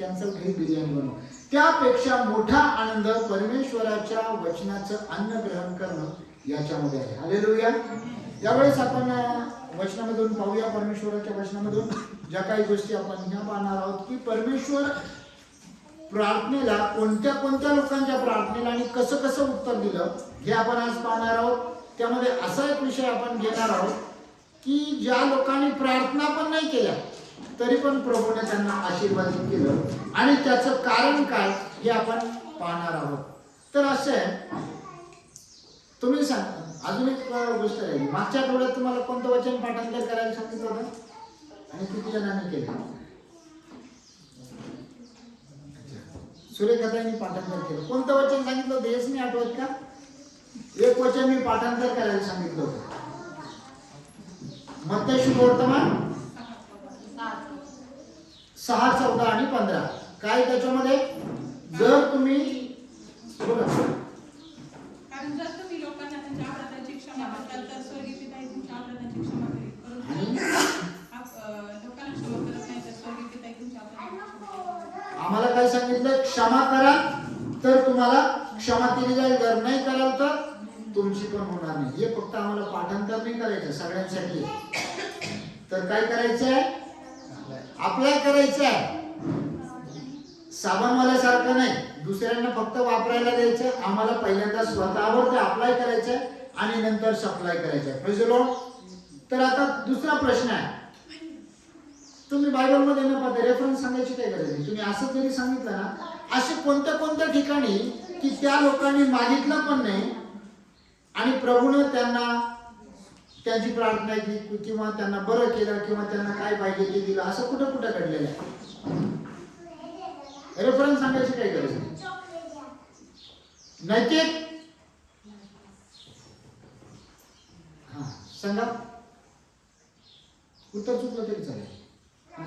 Cancel, घरी बिर्याणी बनव. त्यापेक्षा मोठा आनंद परमेश्वराच्या वचनाचं अन्न ग्रहण करणं याच्यामध्ये आहे. हालेलुया. यावेळेस आपण वचनामधून पाहूया, परमेश्वराच्या वचनामधून ज्या काही गोष्टी आपण ह्या पाहणार आहोत की परमेश्वर प्रार्थनेला, कोणत्या कोणत्या लोकांच्या प्रार्थनेला आणि कसं कसं उत्तर दिलं हे आपण आज पाहणार आहोत. त्यामध्ये असा एक विषय आपण घेणार आहोत की ज्या लोकांनी प्रार्थना पण नाही केल्या तरी पण प्रभूने त्यांना आशीर्वादित केलं आणि त्याचं कारण काय हे आपण पाहणार आहोत. तर असं आहे, तुम्ही सांगा. अजून एक गोष्ट राहिली. मागच्या आठवड्यात तुम्हाला कोणतं वचन पाठांतर करायला सांगितलं होतं आणि किती जणांनी केलं? सुरेखाताईंनी पाठांतर केलं. कोणतं वचन सांगितलं होतं हेच नाही आठवत का? एक वचन मी पाठांतर करायला सांगितलं होतं. मत्ती शुभवर्तमान 6, 14 आणि 15. काय त्याच्यामध्ये? जर तुम्ही बोला. कारण जर तुम्ही लोकांना त्यांच्या अपराधाची क्षमा करताल तर स्वर्गीय पिता तुमच्या अपराधाची क्षमा करेल. लोकांना क्षमा करत नाही तर स्वर्गीय पिता तुमच्या अपराधाची क्षमा करेल. आम्हाला काय सांगितलं? क्षमा करा तर तुम्हाला क्षमा केली जाईल, जर नाही कराल तर तुमची पण होणार नाही. हे फक्त आम्हाला पाठांतर नाही करायचं, सगळ्यांसाठी. तर काय करायचंय? अप्लाय करायचंय. साबणवाल्यासारखं नाही, दुसऱ्यांना फक्त वापरायला द्यायचं. आम्हाला पहिल्यांदा स्वतःवर ते अप्लाय करायचंय आणि नंतर सप्लाय करायचंय. Praise the Lord. तर आता दुसरा प्रश्न आहे, तुम्ही बायबलमध्ये न पाहता रेफरन्स सांगायची काय गरज नाही. तुम्ही असं जरी सांगितलं ना, असे कोणत्या कोणत्या ठिकाणी की त्या लोकांनी मागितलं पण नाही आणि प्रभूने त्यांना त्यांची प्रार्थना केली किंवा त्यांना बरं केलं किंवा त्यांना काय पाहिजे ते दिलं. असं कुठं कुठं घडलेलं आहे? रेफरन्स सांगायची काही गरज नाही. नैतिक हा सांगा. उत्तर चुकलं तरी चालेल,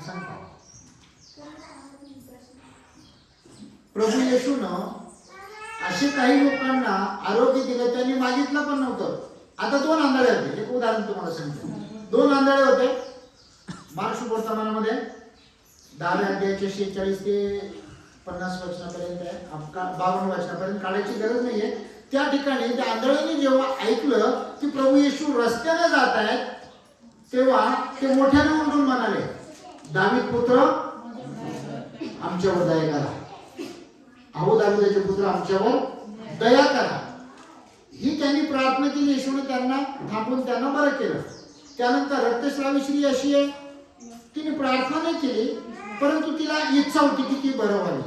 सांगा. प्रभू येशूनं असे काही लोकांना आरोग्य दिलं, त्यांनी मागितलं पण नव्हतं. आता 2 आंधळे होते. एक उदाहरण तुम्हाला सांगतो. 2 आंधळे होते. मार्क शुभवर्तमानामध्ये 10व्या अध्यायाच्या 46 ते 50 वचनापर्यंत आहे. 52 वचनापर्यंत काढायची गरज नाहीये. त्या ठिकाणी त्या आंधळ्यांनी जेव्हा ऐकलं की प्रभू येशू रस्त्याने जात आहेत, तेव्हा ते मोठ्याने म्हणून म्हणाले, दावीद पुत्र आमच्यावर दया करा. अहो दावीदाचे पुत्र आमच्यावर दया करा. ही त्यांनी प्रार्थना केली. येशूने त्यांना थांबून त्यांना बरं केलं. त्यानंतर रक्तस्रावी स्त्री अशी आहे, तिने प्रार्थना नाही केली परंतु तिला इच्छा होती की ती बरं व्हावी.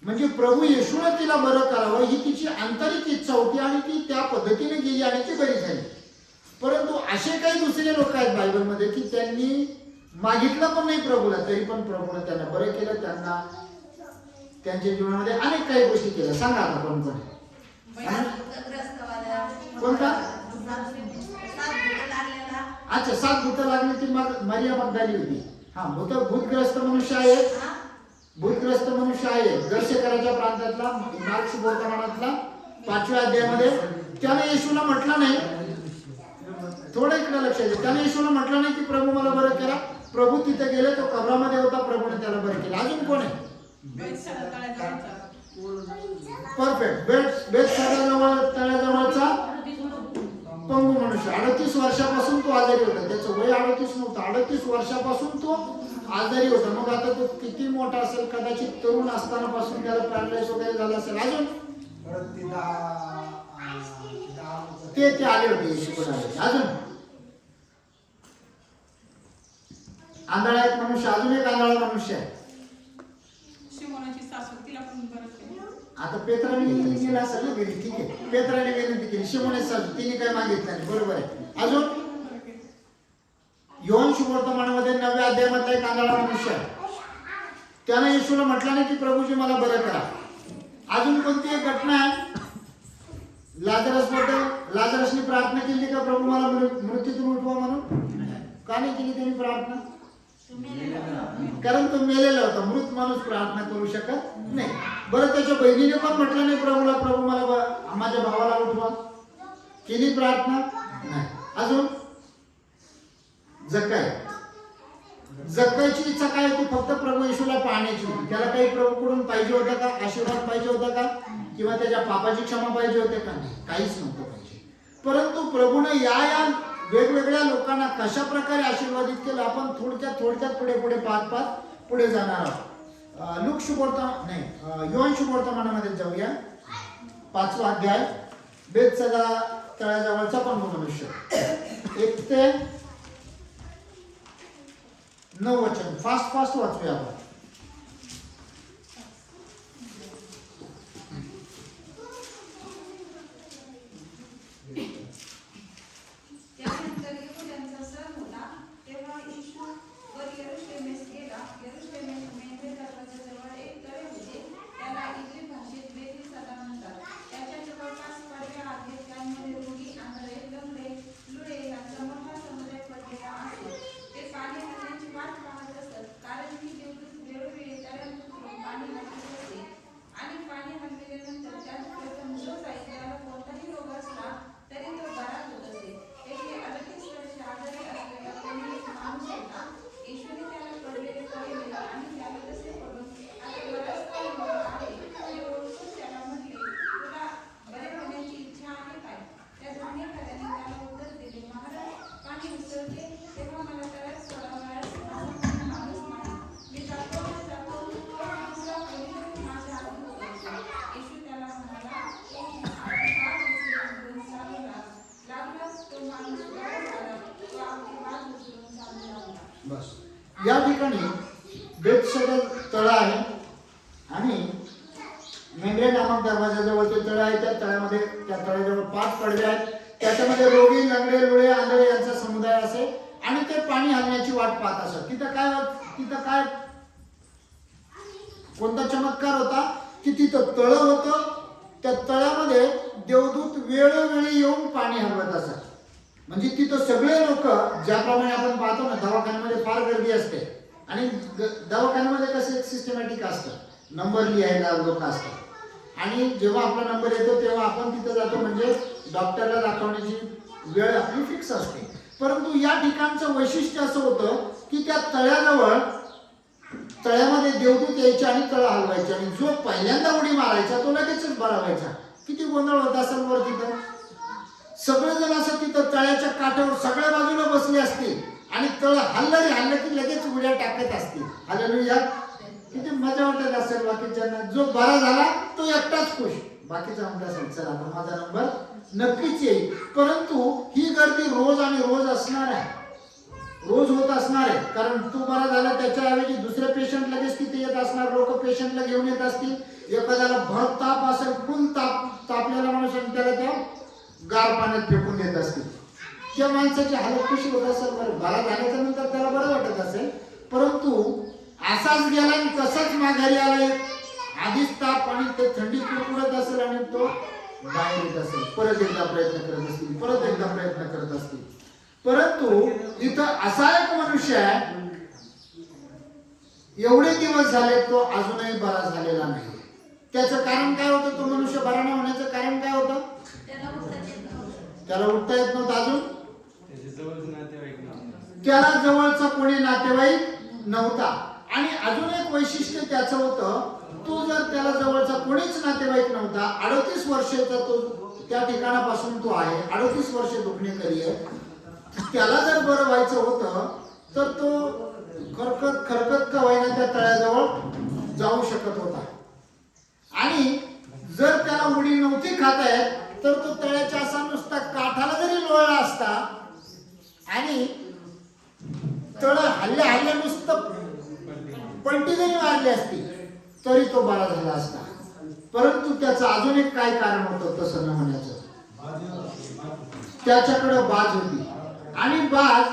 म्हणजे प्रभू येशूने तिला बरं करावं ही तिची आंतरिक इच्छा होती आणि ती त्या पद्धतीने गेली आणि ती बरी झाली. परंतु असे काही दुसरे लोक आहेत बायबलमध्ये की त्यांनी मागितलं पण नाही प्रभूला, तरी पण प्रभूने त्यांना बरं केलं. त्यांना त्यांच्या जीवनामध्ये अनेक काही गोष्टी केल्या. सांगा आता कोण कोण? कोणता? अच्छा, 7 भूत लागली ती मारिया मगदली होती. हा, भूतग्रस्त मनुष्य आहे. भूतग्रस्त मनुष्य आहे गर्शेकराच्या प्रांतातला, मार्क शुभवर्तमानातला 5व्या अध्यायामध्ये. त्याने येशूला म्हटलं नाही, थोडं इकडे लक्ष द्या, त्याने येशूला म्हटलं नाही की प्रभू मला बरं करा. प्रभू तिथे गेले, तो कबरामध्ये होता, प्रभूने त्याला बरं केलं. अजून कोण आहे? परफेक्ट. बेतसादा तळ्याजवळचा पंगू मनुष्य. 38 वर्षापासून तो आजारी होता. त्याचं वय 38 नव्हतं, 38 वर्षापासून तो आजारी होता. मग आता तो किती मोठा असेल? कदाचित तरुण असताना पासून त्याला पॅरालाइज वगैरे झाला असेल. अजून ते आले होते शिकवणारे. अजून आंधळा एक मनुष्य. अजून एक आंधळा मनुष्य आहे. शिमोनाची सासू, तिला पण बरं केलं. आता पेत्राने गेला असेल ना घरी, ठीक आहे. पेत्राने विनंती केली, शिमोनाची सासू, तिने काय मागितलं नाही. बरोबर आहे. अजून योहान शुभवर्तमानामध्ये 9व्या अध्यायामधला एक आंधळा मनुष्य आहे. त्याने येशूला म्हटलं नाही की प्रभूजी मला बरं करा. अजून कोणती एक घटना आहे? लाजरसने प्रार्थना केली का प्रभू मला मृत्यूतून उठवा म्हणून? का नाही केली त्यांनी प्रार्थना? कारण तो मेलेला होता. मृत माणूस प्रार्थना करू शकत नाही. बरं, त्याच्या बहिणीने पण म्हटलं नाही प्रभूला, प्रभू मला माझ्या भावाला उठवा. केली प्रार्थना? नाही. अजून जक्काय जगायची इच्छा काय होती? फक्त प्रभू येशूला पाहण्याची होती. त्याला काही प्रभूकडून पाहिजे होतं का? आशीर्वाद पाहिजे होता का? किंवा त्याच्या पापाची क्षमा पाहिजे होते का? नाही, काहीच नव्हतं पाहिजे. परंतु प्रभूने या वेगवेगळ्या लोकांना कशा प्रकारे आशीर्वादित केलं आपण थोडक्यात पुढे पाहत पुढे जाणार आहोत. लूक शुभवर्तमान नाही, योहान शुभवर्तमानामध्ये जाऊया. 5वा अध्याय. बेतसदा तळ्याजवळचा पण मनुष्य. 1 ते 9 वचन. फास्ट वाचूया आपण. त्यानंतर यहूद्यांचा सण होता. तेव्हा येशू वर यरूशलेमेस गेला. यरूशलेमेस मेंढरे दरवाजाजवळ एक तळे होते. त्याला इब्री भाषेत बेथेसदा म्हणतात. त्याच्या जवळपास पडव्या आहेत. त्यांमध्ये रोगी, आंधळे, लंगडे, लुळे यांचा मोठा समुदाय पडलेला असे. ते पाणी हलण्याची वाट पाहत असत, कारण की देवदूत वेळोवेळी तळ्यात उतरून पाणी हलवत असे. आणि पाणी हलविल्यानंतर त्यात प्रथम जो जाईल त्याला कोणताही रोग असला तरी तो बरा होत असे. तेथे 38 वर्षे आजारी असलेला कोणी एक माणूस होता. येशूने त्याला पडलेले पाहिले आणि त्याला तसे पडून आता बराच काळ होत आहे हे ओळखून त्याला म्हटले, तुला बरे होण्याची इच्छा आहे काय? त्या धन्यकार्याने त्याला उत्तर दिले, महाराज, पाणी उसळते तेव्हा मला तळ्यात सोडावयास माझा माणूस नाही. मी जातो पण दुसरा कोणीतरी माझ्या आधी उतरतो. येशू त्याला म्हणाला, हात उचलून चालू लागलाच. तो माणूस बरा झाला. तो आपली हात उचलून चालू लागला. बस या ठिकाणी बेतसदा तळ आहे आणि मेंढरे नामक दरवाजाजवळ ते तळ आहे. त्या तळ्याजवळ 5 पडवे आहेत. त्याच्यामध्ये रोगी, लंगडे, लुळे, आंधळे यांचा समुदाय असे आणि ते पाणी हलण्याची वाट पाहत असत. तिथं काय कोणता चमत्कार होता की तिथं तळ होतं. त्या तळ्यामध्ये देवदूत वेळोवेळी येऊन पाणी हलवत असत. म्हणजे तिथं सगळे लोक, ज्याप्रमाणे आपण पाहतो ना, दवाखान्यामध्ये फार गर्दी असते आणि दवाखान्यामध्ये कसं एक सिस्टमॅटिक असतं, नंबर लिहायला लोक असतात. आणि जेव्हा आपला नंबर येतो तेव्हा आपण तिथं जातो, म्हणजे डॉक्टरला दाखवण्याची वेळ आपली फिक्स असते. परंतु या ठिकाणचं वैशिष्ट्य असं होतं की त्या तळ्यामध्ये देवदूत यायचे आणि तळ हलवायचे आणि जो पहिल्यांदा उडी मारायचा तो लगेचच बरा व्हायचा. किती गोंधळ होता असेल वर तिथं. सगळेजण असं तिथं तळ्याच्या काठावर सगळ्या बाजूला बसले असतील आणि तळ हल्लं की लगेच उड्या टाकत असतील. हालेलुया. किती मजा वाटत असेल बाकीच्यांना. जो बरा झाला तो एकटाच खुश, बाकीचा म्हणत असेल चला आता माझा नंबर नक्कीच येईल. परंतु ही गर्दी रोज असणार आहे, रोज होत असणार आहे. कारण तो बरा झाला त्याच्याऐवजी दुसरे पेशंट लगेच तिथे येत असणार. लोक पेशंटला घेऊन येत असतील. एखाद्याला भर ताप असेल, फुल तापलेला माणूस आणि त्याला त्या गार पाण्यात फेकून देत असतील. त्या माणसाची हालत कशी होत असेल बरं. बरा झाल्याच्या नंतर त्याला बरं वाटत असेल, परंतु असाच गेला आणि तसाच माघारी आला. आधीच ताप आणि ते थंडी कुरकुरत असेल आणि तो बाहेर येत असेल. परत एकदा प्रयत्न करत असतील. परंतु इथं असा एक मनुष्य आहे, एवढे दिवस झाले तो अजूनही बरा झालेला नाही. त्याचं कारण काय होतं? तो मनुष्य बरा न होण्याचं कारण काय होतं? त्याला उठता येत नव्हतं. अजून त्याला जवळचा कोणी नातेवाईक नव्हता. आणि अजून एक वैशिष्ट्य त्याचं होतं, तो जर त्याला जवळचा कोणीच नातेवाईक नव्हता, 38 वर्षाचा तो त्या ठिकाणापासून तो आहे, 38 वर्ष दुखणेकरी आहे. त्याला जर बरं व्हायचं होतं तर तो खरकत का व्हायना त्या तळ्याजवळ जाऊ शकत होता. आणि जर त्याला उडी नव्हती खाता येत तर तो तळ्याच्या असा नुसता काठाला जरी लोळला असता आणि तळ हल्ल्या नुसतं पलटी जरी मारली असती तरी तो बरा झाला असता. परंतु त्याचं अजून एक काय कारण होतं तसं न होण्याचं? त्याच्याकडे बाज होती. आणि बाज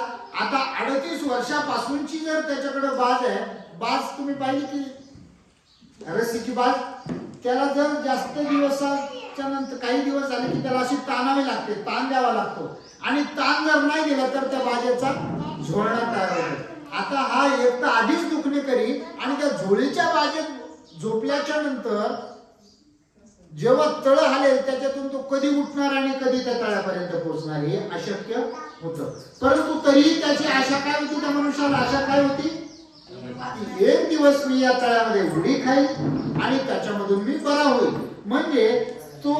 आता 38 वर्षापासूनची जर त्याच्याकडे बाज आहे, बाज तुम्ही पाहिली की रस्सीची बाज, त्याला जर जास्त दिवसाच्या नंतर काही दिवस झाले की त्याला अशी ताणावी लागते, ताण द्यावा लागतो. आणि ताण जर नाही दिला तर त्या बाजेचा झोळणा तयार होतो. आता हा एक तर आधीच दुखणे करी आणि त्या झोळीच्या बाजेत झोपल्याच्या नंतर जेव्हा तळ हालेल त्याच्यातून तो कधी उठणार आणि कधी त्या तळापर्यंत पोहोचणार हे अशक्य होतं. परंतु तरीही त्याची आशा काय होती, त्या मनुष्याला आशा काय होती की एक दिवस मी या तळ्यामध्ये उडी खाईल आणि त्याच्यामधून मी बरा होईल. म्हणजे तो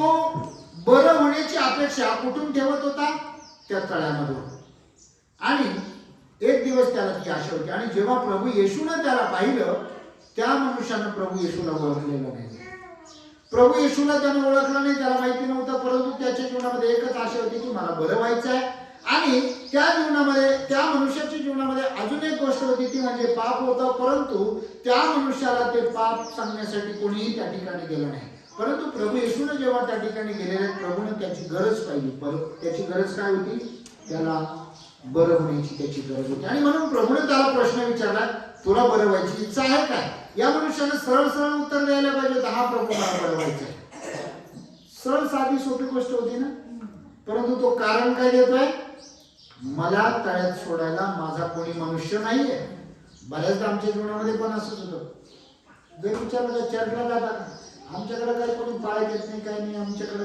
बरं होण्याची अपेक्षा कुठून ठेवत होता, त्या तळ्यामधून. आणि एक दिवस त्याला ती आशा होती. आणि जेव्हा प्रभू येशूने त्याला पाहिलं, त्या मनुष्यानं प्रभू येशूला ओळखलेलं नाही. प्रभू येशूला त्यानं ओळखलं नाही, त्याला माहिती नव्हतं. परंतु त्याच्या जीवनामध्ये एकच आशा होती की मला बरं व्हायचं आहे. आणि त्या जीवनामध्ये, त्या मनुष्याच्या जीवनामध्ये अजून एक गोष्ट होती, ती म्हणजे पाप होतं. परंतु त्या मनुष्याला ते पाप सांगण्यासाठी कोणीही त्या ठिकाणी गेलं नाही. परंतु प्रभू येशूने जेव्हा त्या ठिकाणी गेलेले, प्रभूने त्याची गरज पाहिली. त्याची गरज काय होती, त्याला बरं होण्याची त्याची गरज होती. आणि म्हणून प्रभूने त्याला प्रश्न विचारला, तुला बरं व्हायची इच्छा आहे काय? या मनुष्याने सरळ सरळ उत्तर द्यायला पाहिजे, हा प्रभू मला बरं व्हायचं आहे. सरळ साधी सोपी गोष्ट होती ना. परंतु तो कारण काय देतोय, मला तळ्यात सोडायला माझा कोणी मनुष्य नाहीये. बऱ्याचदा आमच्या जीवनामध्ये पण असंच होतं. जर विचारलं चर्चला जाता का, आमच्याकडे काही कोणी पाळत येत नाही, काही नाही, आमच्याकडे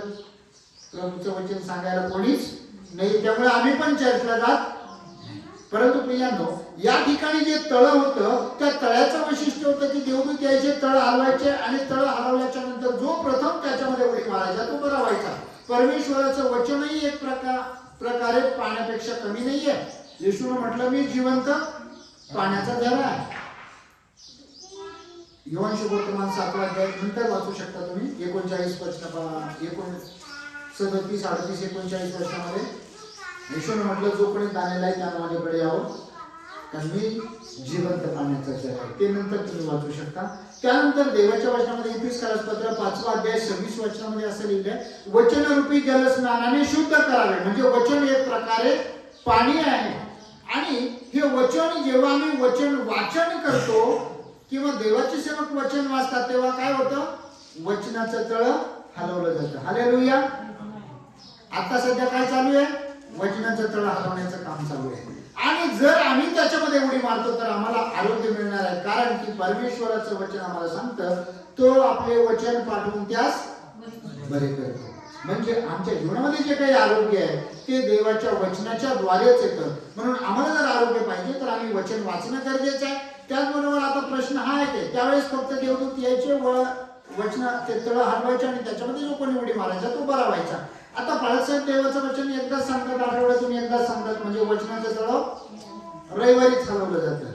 प्रभूचं वचन सांगायला कोणीच नाही, त्यामुळे आम्ही पण चर्चला जात. परंतु प्रियांनो, या ठिकाणी जे तळ होतं, त्या तळ्याचं वैशिष्ट्य होतं की देवदूत यायचे, तळ हलवायचे आणि तळ हलवल्याच्या नंतर जो प्रथम त्याच्यामध्ये उडी मारायचा तो बरा व्हायचा. परमेश्वराचं वचनही एक प्रकारे पाण्यापेक्षा कमी नाहीये. येशूने म्हटलं, मी जिवंत पाण्याचा झरा आहे. योहान शुभवर्तमान 7 अध्याय नंतर वाचू शकता तुम्ही. 39 37, 38, 39 वर्षामध्ये येशूने म्हटलं, जो कोणी ताणलेला आहे त्यानं माझ्याकडे यावं, कारण मी जिवंत पाण्याचा झरा आहे. ते नंतर तुम्ही वाचू शकता. त्यानंतर देवाच्या वचनामध्ये इफिसियन्स पत्र 5 अध्याय 26 वचनामध्ये असं लिहिलंय, वचनरूपी जलस्नानाने शुद्ध करावे. म्हणजे वचन एक प्रकारे पाणी आहे. आणि हे वचन जेव्हा आम्ही वचन वाचन करतो किंवा देवाचे सेवक वचन वाचतात, तेव्हा काय होतं, वचनाचं तळ हलवलं जातं. हालेलुया. आता सध्या काय चालू आहे, वचनाचं तळ हलवण्याचं काम चालू आहे. आणि जर आम्ही त्याच्यामध्ये उडी मारतो तर आम्हाला आरोग्य मिळणार आहे. कारण की परमेश्वराचं वचन आम्हाला सांगतं, तो आपले वचन पाठवून त्यास बरे करतो. म्हणजे आमच्या जीवनामध्ये जे काही आरोग्य आहे ते देवाच्या वचनाच्या द्वारेच येतं. म्हणून आम्हाला जर आरोग्य पाहिजे तर आम्ही वचन वाचणं गरजेचं आहे. त्याचबरोबर आता प्रश्न हा आहे, त्यावेळेस फक्त देवदूत यायचे व वचन ते तळ हलवायचे आणि त्याच्यामध्ये जो कोणी उडी मारायचा तो बरा व्हायचा. आता बाळासाहेब देवाचं वचन एकदाच सांगतात, आठवड्यातून एकदाच सांगतात. म्हणजे वचनाचं तळ रविवारीच हलवलं जातं.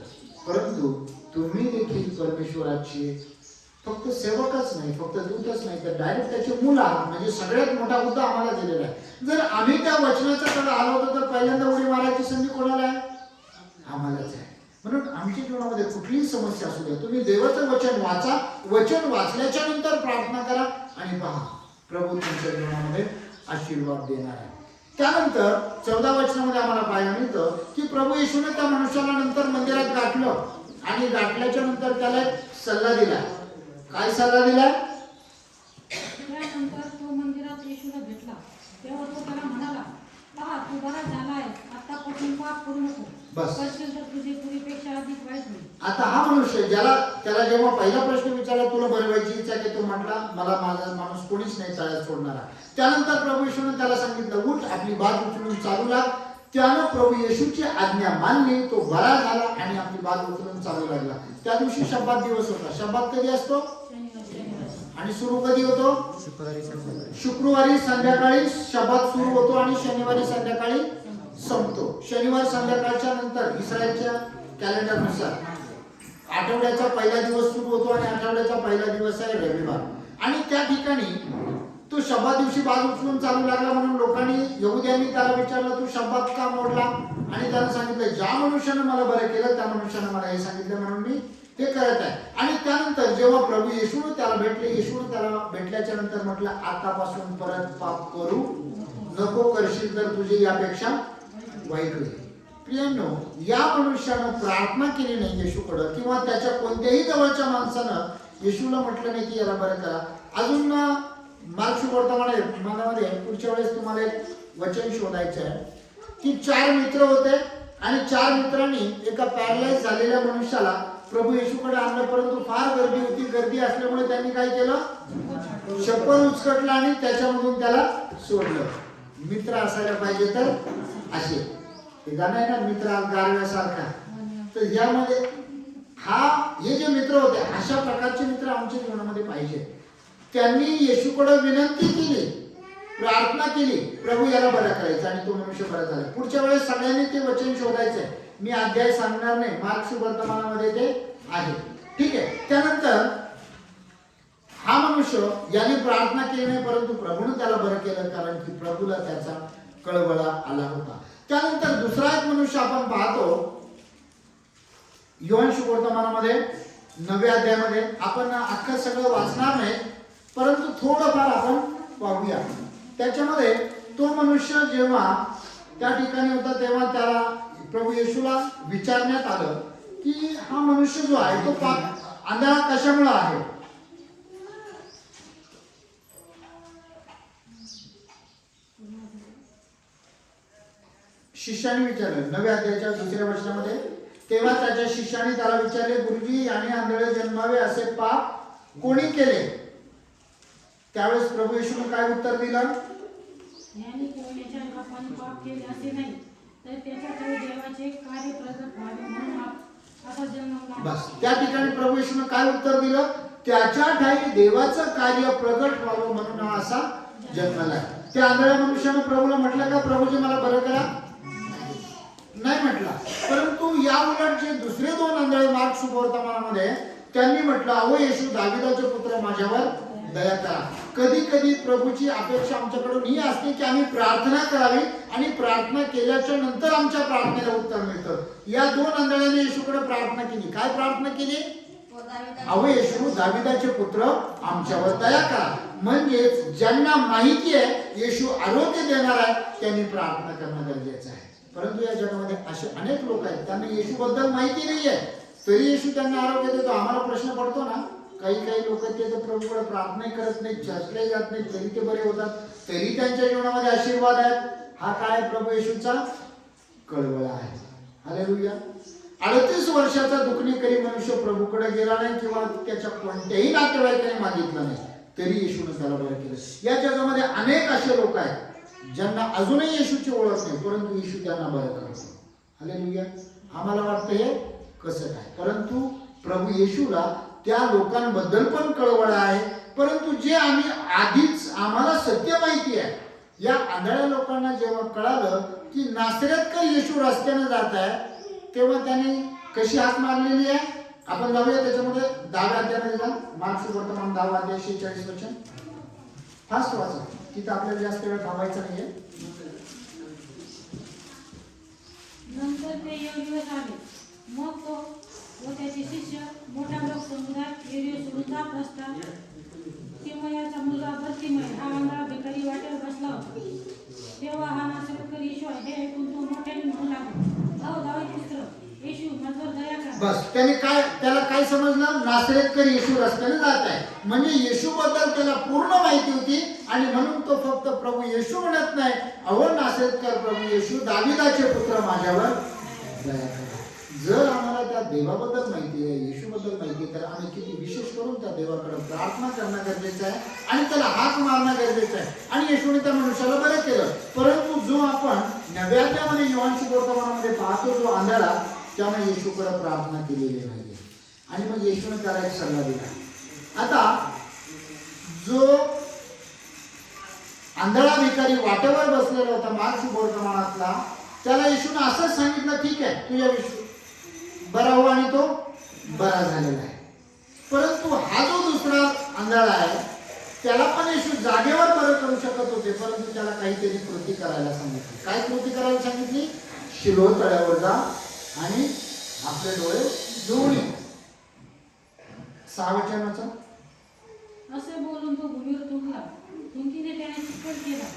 परंतु तुम्ही देखील परमेश्वराची फक्त सेवकच नाही, फक्त दूतच नाही, तर डायरेक्ट त्याचे मूल आहात. म्हणजे सगळ्यात मोठा मुद्दा आम्हाला दिलेला आहे. जर आम्ही त्या वचनाचा तळ हलवतो तर पहिल्यांदा उडी मारायची संधी कोणाला आहे, आम्हालाच आहे. म्हणून आमच्या जीवनामध्ये कुठलीही समस्या असू द्या, तुम्ही देवाचं वचन वाचा. वचन वाचल्याच्या नंतर प्रार्थना करा आणि पहा, प्रभू तुमच्या जीवनामध्ये आशीर्वाद देणार आहे. त्यानंतर 14 वचनामध्ये आम्हाला पाहायला मिळतं की प्रभू येशूने त्या मनुष्याला नंतर मंदिरात गाठलं आणि गाठल्याच्या नंतर त्याला एक सल्ला दिला. काय सल्ला दिला? त्यानंतर तो मंदिरात येशूला भेटला, तेव्हा तो त्याला म्हणाला, पहा तू बरा झाला आहे, आतापासून पाप करू नको. बस. करशील तर तुझे पूर्वीपेक्षा अधिक वाईट होईल. आता हा मनुष्य त्याला जेव्हा पहिला प्रश्न विचारला, तुला बरं व्हायची इच्छा की, तो म्हटला, मला माझा माणूस कोणीच नाही तळ्यात सोडणारा. त्यानंतर प्रभू येशूने त्याला सांगितलं, उठ, आपली बात उचलून चालू लाग. त्यानं प्रभू येशूची आज्ञा मानली, तो बरा झाला आणि आपली बात उचलून चालू लागला. त्या दिवशी शब्दात दिवस होता. शब्दात कधी असतो आणि सुरू कधी होतो? शुक्रवारी संध्याकाळी शब्दात सुरू होतो आणि शनिवारी संध्याकाळी संपतो. शनिवार संध्याकाळच्या नंतर इस्रायलच्या कॅलेंडरनुसार आठवड्याचा पहिला दिवस सुरू होतो आणि आठवड्याचा पहिला दिवस आहे रविवार. आणि त्या ठिकाणी तो शब्दात दिवशी बाज उचलून चालू लागला. म्हणून लोकांनी, यहुद्यांनी त्याला विचारलं, तू शब्दात का मोडला? आणि त्यानं सांगितलं, ज्या मनुष्यानं मला बरं केलं त्या मनुष्यानं मला हे सांगितलं म्हणून मी हे करत आहे. आणि त्यानंतर जेव्हा प्रभू येशूने त्याला भेटले, येशूने त्याला भेटल्याच्या नंतर म्हटलं, आतापासून परत पाप करू नको, करशील तर तुझे यापेक्षा वाईट होईल. प्रियांनो, या मनुष्यानं प्रार्थना केली नाही येशूकडं, किंवा त्याच्या कोणत्याही जवळच्या माणसानं येशूला म्हटलं नाही की याला बरं करा. अजून मार्क शुभवर्तमानामध्ये पुढच्या वेळेस तुम्हाला एक वचन शोधायचं आहे की 4 मित्र होते आणि 4 मित्रांनी एका पॅरालाइज झालेल्या मनुष्याला प्रभू येशूकडे आणलं, परंतु फार गर्दी होती. गर्दी असल्यामुळे त्यांनी काय केलं, चप्पल उचकटलं आणि त्याच्यामधून त्याला सोडलं. मित्र असायला पाहिजे तर असे, हे गाणं आहे ना, मित्र गारव्यासारखा. तर यामध्ये हे जे मित्र होते, अशा प्रकारचे मित्र आमच्या जीवनामध्ये पाहिजे. त्यांनी येशूकडे विनंती केली, प्रार्थना केली, प्रभू याला बरा करायचा, आणि तो मनुष्य बरा झाला. पुढच्या वेळेस सगळ्यांनी ते वचन शोधायचंय. मी अध्याय सांगणार नाही, मार्क्स वर्तमानामध्ये ते आहे, ठीक आहे. त्यानंतर हा मनुष्य याने प्रार्थना केली नाही, परंतु प्रभूने त्याला बरं केलं, कारण की प्रभूला त्याचा कळवळा आला होता. त्यानंतर दुसरा एक मनुष्य आपण पाहतो योहान शुभवर्तमानामध्ये 9व्या अध्यायामध्ये. आपण अख्खं सगळं वाचणार नाही, परंतु थोडंफार आपण पाहूया. त्याच्यामध्ये तो मनुष्य जेव्हा त्या ठिकाणी होता, तेव्हा त्याला प्रभू येशूला विचारण्यात आलं की हा मनुष्य जो आहे तो आंधळा कशामुळे आहे. शिष्याने विचारलं 9व्या अध्यायाच्या 2ऱ्या वचनामध्ये. तेव्हा त्याच्या शिष्याने त्याला विचारले, गुरुजी, याने आंधळे जन्मावे असे पाप कोणी केले? त्यावेळेस प्रभू येशूने काय उत्तर दिलं? याने कोणाच्या बापाने पाप केले असे नाही, तर त्याच्याकडे देवाचे कार्य प्रगट व्हावे म्हणून असा जन्मला. बस, त्या ठिकाणी प्रभू येशूने काय उत्तर दिलं? त्याच्या ठाई देवाचं कार्य प्रगट व्हावं म्हणून हा असा जन्मला. त्या आंधळ्या मनुष्याने प्रभूला म्हटलं का, प्रभूजी मला बरं करा? नाही म्हटला. परंतु या उलट जे दुसरे 2 आंधळे मार्क शुभवर्तमानामध्ये त्यांनी म्हटलं, अहो येशू, दाविदाचे पुत्र, माझ्यावर दया करा. कधी कधी प्रभूची अपेक्षा आमच्याकडून ही असते की आम्ही प्रार्थना करावी, आणि प्रार्थना केल्याच्या नंतर आमच्या प्रार्थनेला उत्तर मिळतं. या 2 आंधळ्यांनी येशूकडे प्रार्थना केली. काय प्रार्थना केली? अहो येशू, दाविदाचे पुत्र, आमच्यावर दया करा. म्हणजेच ज्यांना माहिती आहे येशू आरोग्य देणार आहे, त्यांनी प्रार्थना करणं गरजेचं आहे. परंतु या जगामध्ये असे अनेक लोक आहेत, त्यांना येशू बद्दल माहिती नाहीये, तरी येशू त्यांना आरोग्य देतो. आम्हाला प्रश्न पडतो ना, काही लोक ते तर प्रभूकडे प्रार्थना करत नाहीत, चर्चला जात नाहीत, तरी ते बरे होतात, तरी त्यांच्या जीवनामध्ये आशीर्वाद आहेत. हा काय? प्रभू येशूचा कळवळा आहे. हालेलुया. 38 वर्षाचा दुखणेकरी मनुष्य प्रभूकडे गेला नाही, किंवा त्याच्या कोणत्याही नातेवाईकाने मागितलं नाही, तरी येशूने त्याला बरं केलं. या जगामध्ये अनेक असे लोक आहेत ज्यांना अजूनही येशूची ओळख नाही, परंतु येशू त्यांना बरं करतो. हालेलुया. आम्हाला वाटतं हे कसं काय, परंतु प्रभू येशूला त्या लोकांबद्दल पण कळवळा आहे. परंतु जे आम्हाला सत्य माहिती आहे, या आंधळ्या लोकांना जेव्हा कळालं की नासरेतकर येशू रस्त्याने जात आहे, तेव्हा त्यांनी कशी हाक मारलेली आहे. आपण जाऊया त्याच्यामध्ये 10व्या अध्यायामध्ये जा. मार्क शुभवर्तमान 10वा अध्याय 46 वचन. फास्ट वाचा, तिथं आपल्याला जास्त वेळ थांबायचा नाहीये. नंतर ते दिवस आले, मग तो व त्याचे शिष्य मोठ्या लोकसमुदायात एरियो सोडून जात असतात. तिमयाचा मुलगा बर्तिमय हा आंधळा भिकारी वाटेवर बसला होता. तेव्हा हा नासरेतकर येशू हे ऐकून तो मोठ्याने म्हणू लागला, अहो दावीद पुत्र येशू, माझ्यावर दया करा. बस, त्याला काय समजलं? नासरेतकर येशू रस्त्याने जात आहे, म्हणजे येशू बद्दल त्याला पूर्ण माहिती होती, आणि म्हणून तो फक्त प्रभू येशू म्हणत नाही, अहो नासरेतकर प्रभू येशू, दाविदाचे पुत्र, माझ्यावर दया करा. जर आम्हाला त्या देवाबद्दल माहिती आहे, येशूबद्दल माहिती आहे, तर आम्ही किती विशेष करून त्या देवाकडे प्रार्थना करणं गरजेचं आहे, आणि त्याला हाक मारणं गरजेचं आहे. आणि येशूने त्या मनुष्याला बरं केलं. परंतु जो आपण 9व्या अध्यायामध्ये योहान शुभवर्तमानामध्ये पाहतो, जो आंधळा, त्याने येशूकडे प्रार्थना केलेली नाहीये, आणि मग येशूने त्याला एक सल्ला दिला. आता जो आंधळा भिकारी वाटेवर बसलेला होता मार्क शुभवर्तमानातला, त्याला येशूने असंच सांगितलं, ठीक आहे, तुझ्या येशू बरा हो, आणि तो बरा झालेला आहे. परंतु हा जो दुसरा आंधळा आहे, त्याला पण येशू जागेवर बरं करू शकत होते, परंतु त्याला काहीतरी कृती करायला सांगितली. काय कृती करायला सांगितली? शिलोह तळ्यावर जा आणि आपले डोळे धुवून ये. 6 वचनाचा. असे बोलून तो भूमीवर थुंकला. थुंकीने त्याने चिखल केला,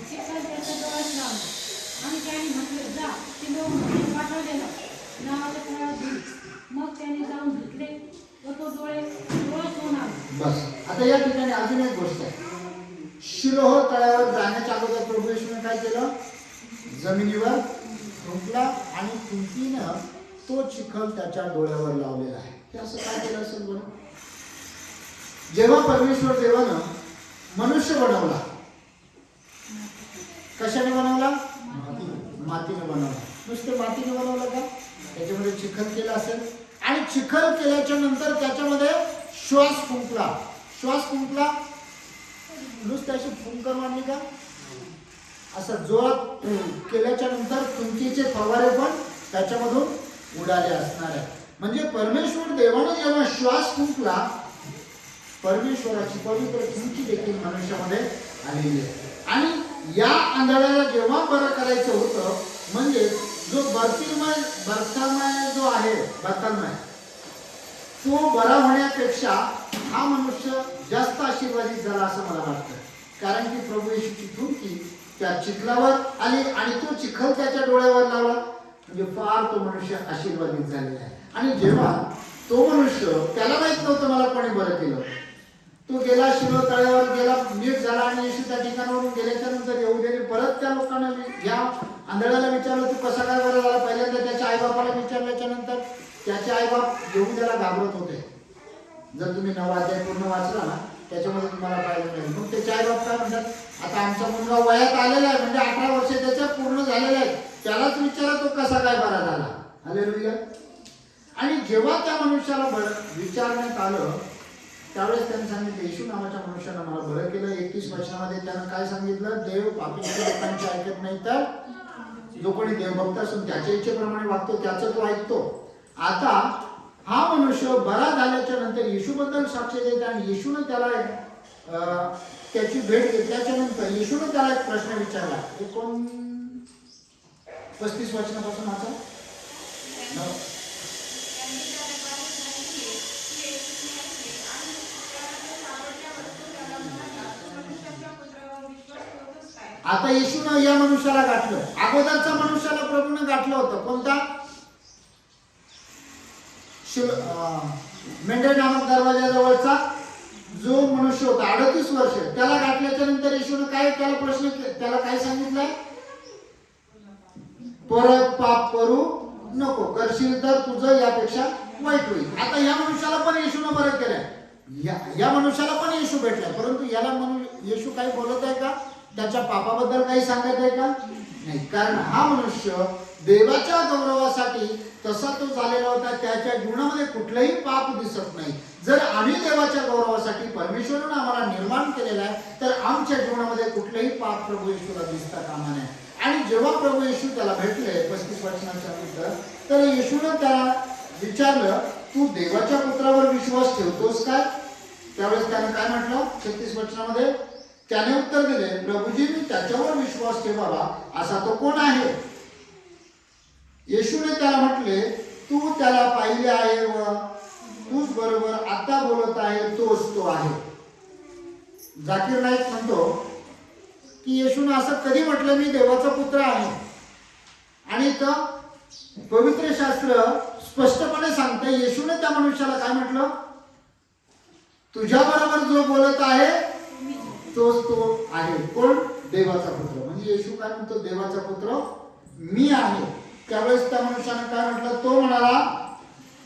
चिखल त्याच्या डोळ्यात लावला, आणि त्याने म्हटले, जा शिलोह पाठवलेला नावाच्या तळ्यात धुत. मग त्याने जाऊन धुतले व तो डोळे धुवून आला. बस, आता या ठिकाणी अजून एक गोष्ट आहे. शिलोह तळ्यावर जाण्याच्या अगोदर प्रभू येशूने काय केलं? जमिनीवर थुंकला, आणि थुंकीनं तो चिखल त्याच्या डोळ्यावर लावलेला आहे. ते असं काय केलं असेल बरं? जेव्हा परमेश्वर देवानं मनुष्य बनवला, कशाने बनवला? मातीने बनवला. नुसते मातीने बनवलं का? त्याच्यामध्ये चिखल केलं असेल आणि चिखल केल्याच्या नंतर त्याच्यामध्ये श्वास फुंकला. श्वास फुंकला नुसते अशी फुंकर मारली का? असं जोरात केल्याच्या नंतर फुंकीचे फवारे पण त्याच्यामधून उडाले असणार आहे. म्हणजे परमेश्वर देवाने जेव्हा श्वास फुंकला, परमेश्वराची पवित्र फुंकी देखील मनुष्यामध्ये आलेली आहे. आणि या आंधळ्याला जेव्हा बरं करायचं होतं, म्हणजे जो बर्तालमय जो आहे, बर्तालमय, तो बरा होण्यापेक्षा हा मनुष्य जास्त आशीर्वादित झाला असं मला वाटतं. कारण की प्रभू येशूची फुंकी त्या चिखलावर आली आणि तो चिखल त्याच्या डोळ्यावर लावला. म्हणजे फार तो मनुष्य आशीर्वादित झालेला आहे. आणि जेव्हा तो मनुष्य, त्याला माहित नव्हतं मला कोणी बरं केलं, तो गेला शिलो तळ्यावर गेला, नीट झाला आणि येशू त्या ठिकाणावरून गेल्याच्या नंतर येहुद्याने परत त्या लोकांना, या आंधळ्याला विचारलं तू कसा काय बरं झाला. पहिल्यांदा त्याच्या आईबापाला विचारल्याच्या नंतर त्याचे आईबाप येहुद्याला घाबरत होते. जर तुम्ही 9 अध्याय पूर्ण वाचला ना, त्याच्यामध्ये तुम्हाला पाहायला मिळेल. मग त्याचे आईबाप काय म्हणतात, आता आमचा मुलगा वयात आलेला आहे, म्हणजे 18 वर्ष त्याच्या पूर्ण झालेलं आहे, त्यालाच विचारा तो कसा काय बरा झाला. हालेलुया. आणि जेव्हा त्या मनुष्याला विचारण्यात आलं, त्यावेळेस त्यांनी सांगितलं येशू नावाच्या मनुष्यानं मला बरं केलं. 31 वचनामध्ये त्यानं काय सांगितलं, देव पापी लोकांची ऐकत नाही, तर जो कोणी देवभक्त असून त्याच्या इच्छेप्रमाणे वागतो त्याचं तो ऐकतो. आता हा मनुष्य बरा झाल्याच्या नंतर येशूबद्दल साक्ष देत आणि येशूने त्याला त्याची भेट घेतल्याच्या नंतर येशूने त्याला एक प्रश्न विचारला. 35 वचनापासून आता आता येशूनं या मनुष्याला गाठलं. अगोदरचा मनुष्याला प्रभूने गाठलं होतं. कोणता? मेंढर नामक दरवाजाजवळचा जो मनुष्य होता 38 वर्ष, त्याला गाठल्याच्या नंतर येशूने काय त्याला प्रश्न, त्याला काय सांगितलंय, परत पाप करू नको, करशील तर तुझं यापेक्षा वाईट होईल. आता या मनुष्याला पण येशूने बरं केलंय, या मनुष्याला पण येशू भेटला, परंतु याला येशू काही बोलत आहे का? त्याच्या पापाबद्दल काही सांगत आहे का? नाही. कारण हा मनुष्य देवाच्या गौरवासाठी तसा तो झालेला होता. त्याच्या जीवनामध्ये कुठलंही पाप दिसत नाही. जर आम्ही देवाच्या गौरवासाठी परमेश्वराने आम्हाला निर्माण केलेला आहे, तर आमच्या जीवनामध्ये कुठलंही पाप प्रभू येशूला दिसता कामा नये. आणि जेव्हा प्रभू येशू त्याला भेटले 35 वचनाच्या नंतर, तर येशूने त्याला विचारलं तू देवाच्या पुत्रावर विश्वास ठेवतोस काय? त्यावेळेस त्याने काय म्हटलं 36 वचनामध्ये, त्याने उत्तर दिले, प्रभूजी मी त्याच्यावर विश्वास ठेवावा असा तो कोण आहे? येशूने त्याला म्हटले, तू त्याला पाहिले आहे व तूच बरोबर आता बोलत आहे, तोच तो आहे. जाकीर नाईक म्हणतो की येशूने असं कधी म्हटलं मी देवाचा पुत्र आहे? आणि पवित्र शास्त्र स्पष्टपणे सांगते, येशूने त्या मनुष्याला काय म्हटलं, तुझ्या बरोबर जो बोलत आहे तोच तो आहे. कोण? देवाचा पुत्र. म्हणजे येशू काय म्हणतो, देवाचा पुत्र मी आहे. त्यावेळेस त्या मनुष्याने काय म्हटलं, तो म्हणाला,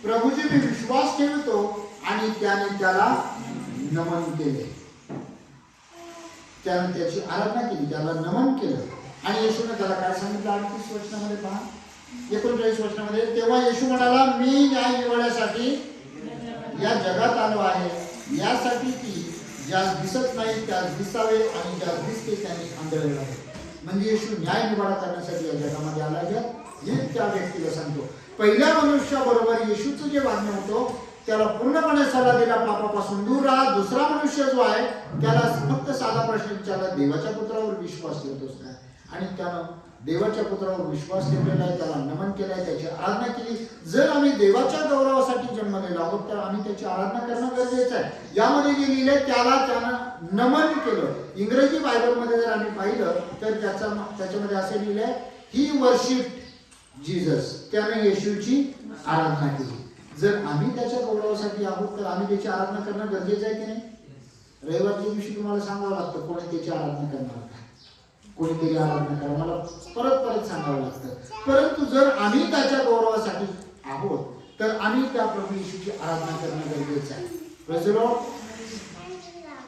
प्रभूजी मी विश्वास ठेवतो, आणि त्याने त्याला नमन केले. त्याने त्याची आराधना केली, त्याला नमन केलं. आणि येशूने त्याला काय सांगितलं 38 वचनामध्ये पहा, 39 वचनामध्ये, तेव्हा येशू म्हणाला, मी न्याय निवडण्यासाठी या जगात आलो आहे, यासाठी की ज्यास दिसत नाही त्यास दिसावे आणि ज्यास दिसते त्याने आंधळेला. म्हणजे येशू न्याय निवाडा करण्यासाठी या जगामध्ये आला आहे. हे त्या व्यक्तीला सांगतो. पहिल्या मनुष्याबरोबर येशूचं जे वागणं होतं त्याला पूर्णपणे सल्ला दिला, पापापासून दूर राहा. दुसरा मनुष्य जो आहे त्याला फक्त साधा प्रश्न विचारला, देवाच्या पुत्रावर विश्वास ठेवतोस काय? आणि त्यानं देवाच्या पुत्रावर विश्वास ठेवलेला आहे, त्याला नमन केलंय, त्याची आराधना केली. जर आम्ही देवाच्या गौरवासाठी जन्मलेलो आहोत तर आम्ही त्याची आराधना करणं गरजेचं आहे. यामध्ये जे लिहिलंय त्याला त्यानं नमन केलं. इंग्रजी बायबलमध्ये जर आम्ही पाहिलं तर त्याच्यामध्ये असे लिहिलंय, ही वर्शिप जीसस, त्याने येशूची आराधना केली. जर आम्ही त्याच्या गौरवासाठी आहोत तर आम्ही त्याची आराधना करणं गरजेचं आहे की नाही? रविवारच्या दिवशी तुम्हाला सांगावं लागतं कोणी त्याची आराधना करणार, कोणीतरी आराधना करा, मला परत परत सांगावं लागतं. परंतु जर आम्ही त्याच्या गौरवासाठी आहोत तर आम्ही त्या प्रभू येशूची आराधना करणं गरजेचं आहे. Praise the Lord.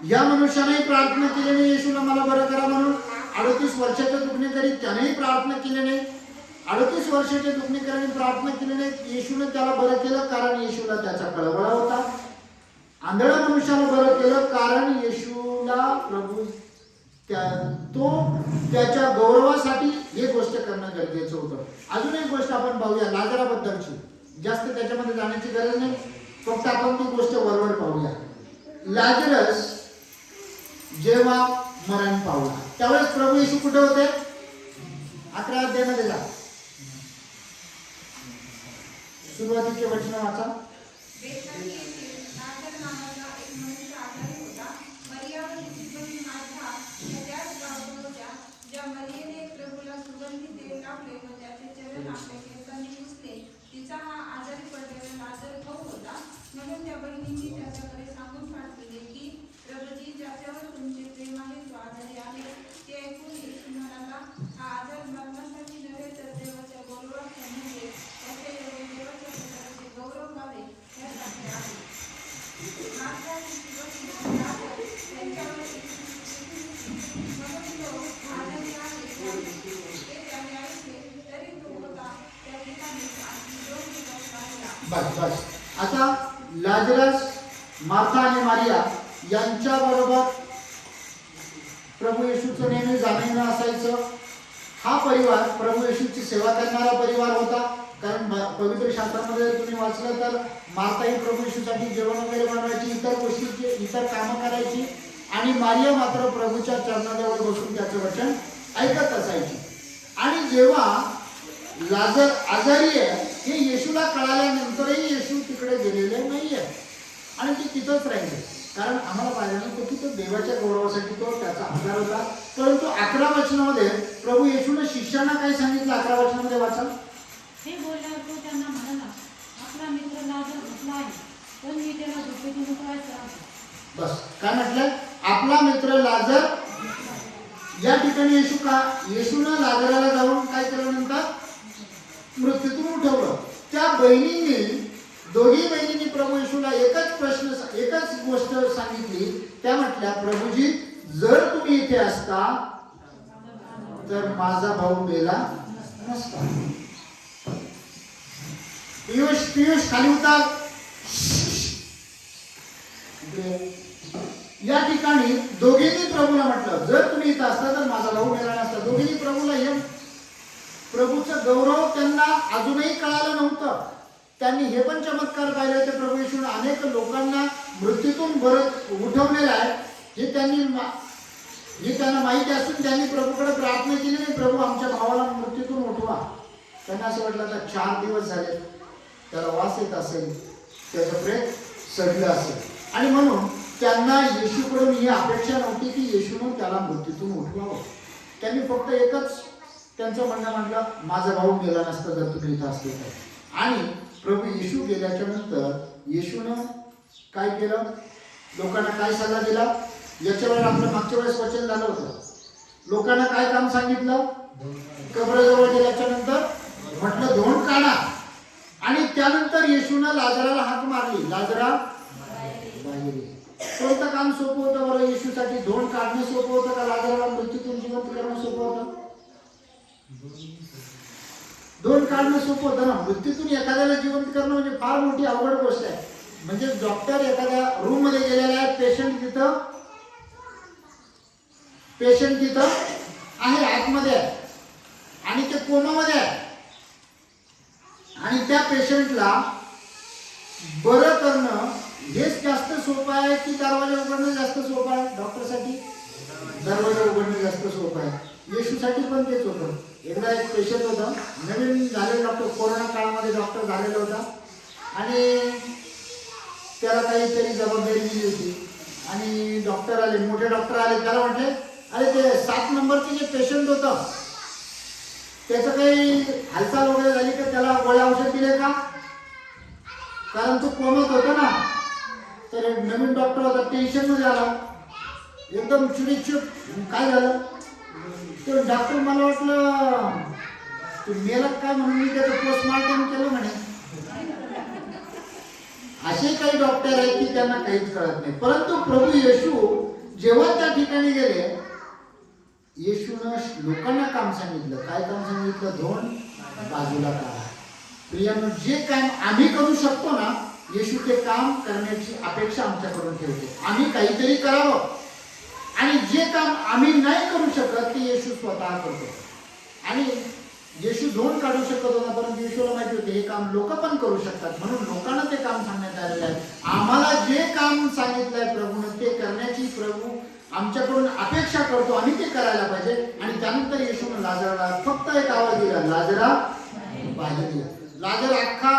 या मनुष्याने प्रार्थना केली नाही येशूला मला बरं करा म्हणून. 38 वर्षाच्या दुखणेकरी त्यानेही प्रार्थना केली नाही. 38 वर्षाच्या दुखणेकरांनी प्रार्थना केली नाही. येशूने त्याला बरं केलं कारण येशूला त्याचा कळवळा होता. आंधळ्या मनुष्याला बरं केलं कारण येशूला प्रभू तो त्याच्या गौरवासाठी हे गोष्ट करणं गरजेचं होतं. अजून एक गोष्ट आपण पाहूया लाजराबद्दलची. जास्त त्याच्यामध्ये जाण्याची गरज नाही, फक्त आपण ती गोष्ट वरवर पाहूया. लाजरस जेव्हा मरण पावला त्यावेळेस प्रभू येशू कुठे होते? 11 अध्यायामध्ये जा, सुरुवातीचे वचन वाचा. बेथानी येथील लाजर नावाचा एक मनुष्य आजारी होता. मरिया व तिची बहीण मार्था या त्याच गावात होत्या. ज्या मरियेने प्रभूला सुगंधी तेल लावले व त्याचे चरण आपल्या केसांनी पुसले, तिचा हा आजारी पडलेला लाजर भाऊ होता. म्हणून त्या बहिणींनी त्याच्याकडे सांगून पाठविले की प्रभूजी ज्याच्यावर तुमचे प्रेम आहे तो आजारी आहे. ते ऐकून येशू म्हणाला, हा आजार मरणासाठी नव्हे तर देवाच्या गौरवाच्या म्हणजे त्याच्या एवढे देवाच्या प्रकाराचे गौरव व्हावे यासाठी आहे. मार्था तिची बहीण लाजर त्यांच्यावर म्हणून तो आजारी आहे ते त्याने ऐकले. तरी तो होता त्या ठिकाणी आणखी 2 दिवस राहिला. बस बस. आता लाजरस, मार्था आणि मारिया यांच्या बरोबर प्रभू येशूचं नेहमी जाणं असायचं. हा परिवार प्रभू येशूची सेवा करणारा परिवार होता. कारण पवित्र शास्त्रामध्ये तुम्ही वाचलं तर मार्था ही प्रभू येशूसाठी जेवण वगैरे बनवायची, इतर गोष्टीची इतर कामं करायची आणि मारिया मात्र प्रभूच्या चरणाजवळ बसून त्याचं वचन ऐकत असायची. आणि जेव्हा लाजर आजारी आहे हे येशूला कळाल्यानंतरही येशू तिकडे गेलेले नाहीये आणि ते तिथंच राहिले. कारण आम्हाला पाहिलं तो की तो देवाच्या गौरवासाठी तो त्याचा आजार होता. परंतु 11 वचनामध्ये प्रभू येशूने शिष्यांना काय सांगितलं? 11 वचनामध्ये वाचा. हे बोलल्यावर तो त्यांना म्हणाला, आपला मित्र लाजर झोपला आहे, पण मी त्याला झोपेतून उठवायचा आहे. बस काय म्हटलंय? आपला मित्र लाजर. या ठिकाणी येशूनं लाजराला जाऊन काय केलं? नंतर मृत्यूतून उठवलं. त्या बहिणींनी दोघी बहिणींनी प्रभू येशूला एकच गोष्ट सांगितली. त्या म्हटल्या, प्रभूजी जर तुम्ही इथे असता तर माझा भाऊ मेला नसता. पियुष खाली उतार. या ठिकाणी दोघींनी प्रभूला म्हटलं, जर तुम्ही इथं असता तर माझा भाऊ मेला नसता. दोघींनी प्रभूला हे प्रभूचं गौरव त्यांना अजूनही कळालं नव्हतं. त्यांनी हे पण चमत्कार पाहिले होते. प्रभू येशूने अनेक लोकांना मृत्यूतून बरं उठवलेलं आहे हे त्यांना माहिती असून त्यांनी प्रभूकडे प्रार्थना केली नाही, प्रभू आमच्या भावाला मृत्यूतून उठवा. त्यांना असं वाटलं आता 4 दिवस झाले, त्याला वास येत असेल, त्याचं प्रेत सडलं असेल आणि म्हणून त्यांना येशूकडून ही अपेक्षा नव्हती की येशूने त्याला मृत्यूतून उठवावं. त्यांनी फक्त एकच त्यांचं म्हणणं म्हटलं, माझा भाऊ गेला नसता जर तुम्ही इथं असले तर. आणि प्रभू येशू गेल्याच्या नंतर येशूनं काय केलं? लोकांना काय सल्ला दिला? याच्या वेळेला आपलं मागच्या वेळेस वचन झालं होतं. लोकांना काय काम सांगितलं? कबराजवळ गेल्याच्या नंतर म्हटलं धोंड काढा. आणि त्यानंतर येशूनं लाजराला हाक मारली, लाजरा बाहेर ये. कोणतं काम सोपं होतं बरं येशूसाठी? धोंड काढणं सोपं होतं का लाजराला मृत्यूतून जिवंत करणं सोपं होतं? धोंड काढणं सोपं होतं ना. मृत्यूतून एखाद्याला जिवंत करणं म्हणजे फार मोठी अवघड गोष्ट आहे. म्हणजे डॉक्टर एखाद्या रूम मध्ये गेलेला आहे, पेशंट तिथं आहे, आतमध्ये आहे आणि ते कोमामध्ये आहे आणि त्या पेशंटला बरं करणं हेच जास्त सोपं आहे की दरवाजा उघडणं जास्त सोपं आहे? डॉक्टरसाठी दरवाजा उघडणं जास्त सोपं आहे. येशूसाठी पण तेच होतं. एकदा एक पेशंट होता, नवीन झालेला डॉक्टर, कोरोना काळामध्ये डॉक्टर झालेला होता आणि त्याला काहीतरी जबाबदारी दिली होती आणि डॉक्टर आले, मोठे डॉक्टर आले. त्याला म्हटले, अरे ते 7 नंबरचे जे पेशंट होतं त्याचं काही हालचाल वगैरे झाली का? त्याला गोळ्या औषध दिले का? कारण तो कोमात होता ना. तर नवीन डॉक्टर होता, टेन्शन मध्ये आला, एकदम चिडीचूप. काय झालं? तो डॉक्टर मला वाटलं तू मेला काय म्हणून मी त्याचं पोस्टमॉर्टम केलं म्हणे. असे काही डॉक्टर आहेत की त्यांना काहीच कळत नाही. परंतु प्रभू येशू जेव्हा त्या ठिकाणी गेले, येशूनं लोकांना काम सांगितलं. काय काम सांगितलं? धोंड बाजूला काढा. प्रियांनो, जे काम आम्ही करू शकतो ना, येशू ते काम करण्याची अपेक्षा आमच्याकडून ठेवते. आम्ही काहीतरी करावं आणि जे काम आम्ही नाही करू शकत ते येशू स्वतः करतो. आणि येशू धोंड काढू शकत होता, परंतु येशूला माहिती होते हे काम लोक पण करू शकतात, म्हणून लोकांना ते काम सांगण्यात आलेलं आहे. आम्हाला जे काम सांगितलंय प्रभूने ते करण्याची प्रभू आमच्याकडून अपेक्षा करतो. आम्ही ते करायला पाहिजे. आणि त्यानंतर येशूने लाजराला फक्त एक आवाज दिला, लाजरा बाहेर ये. लाजर अख्खा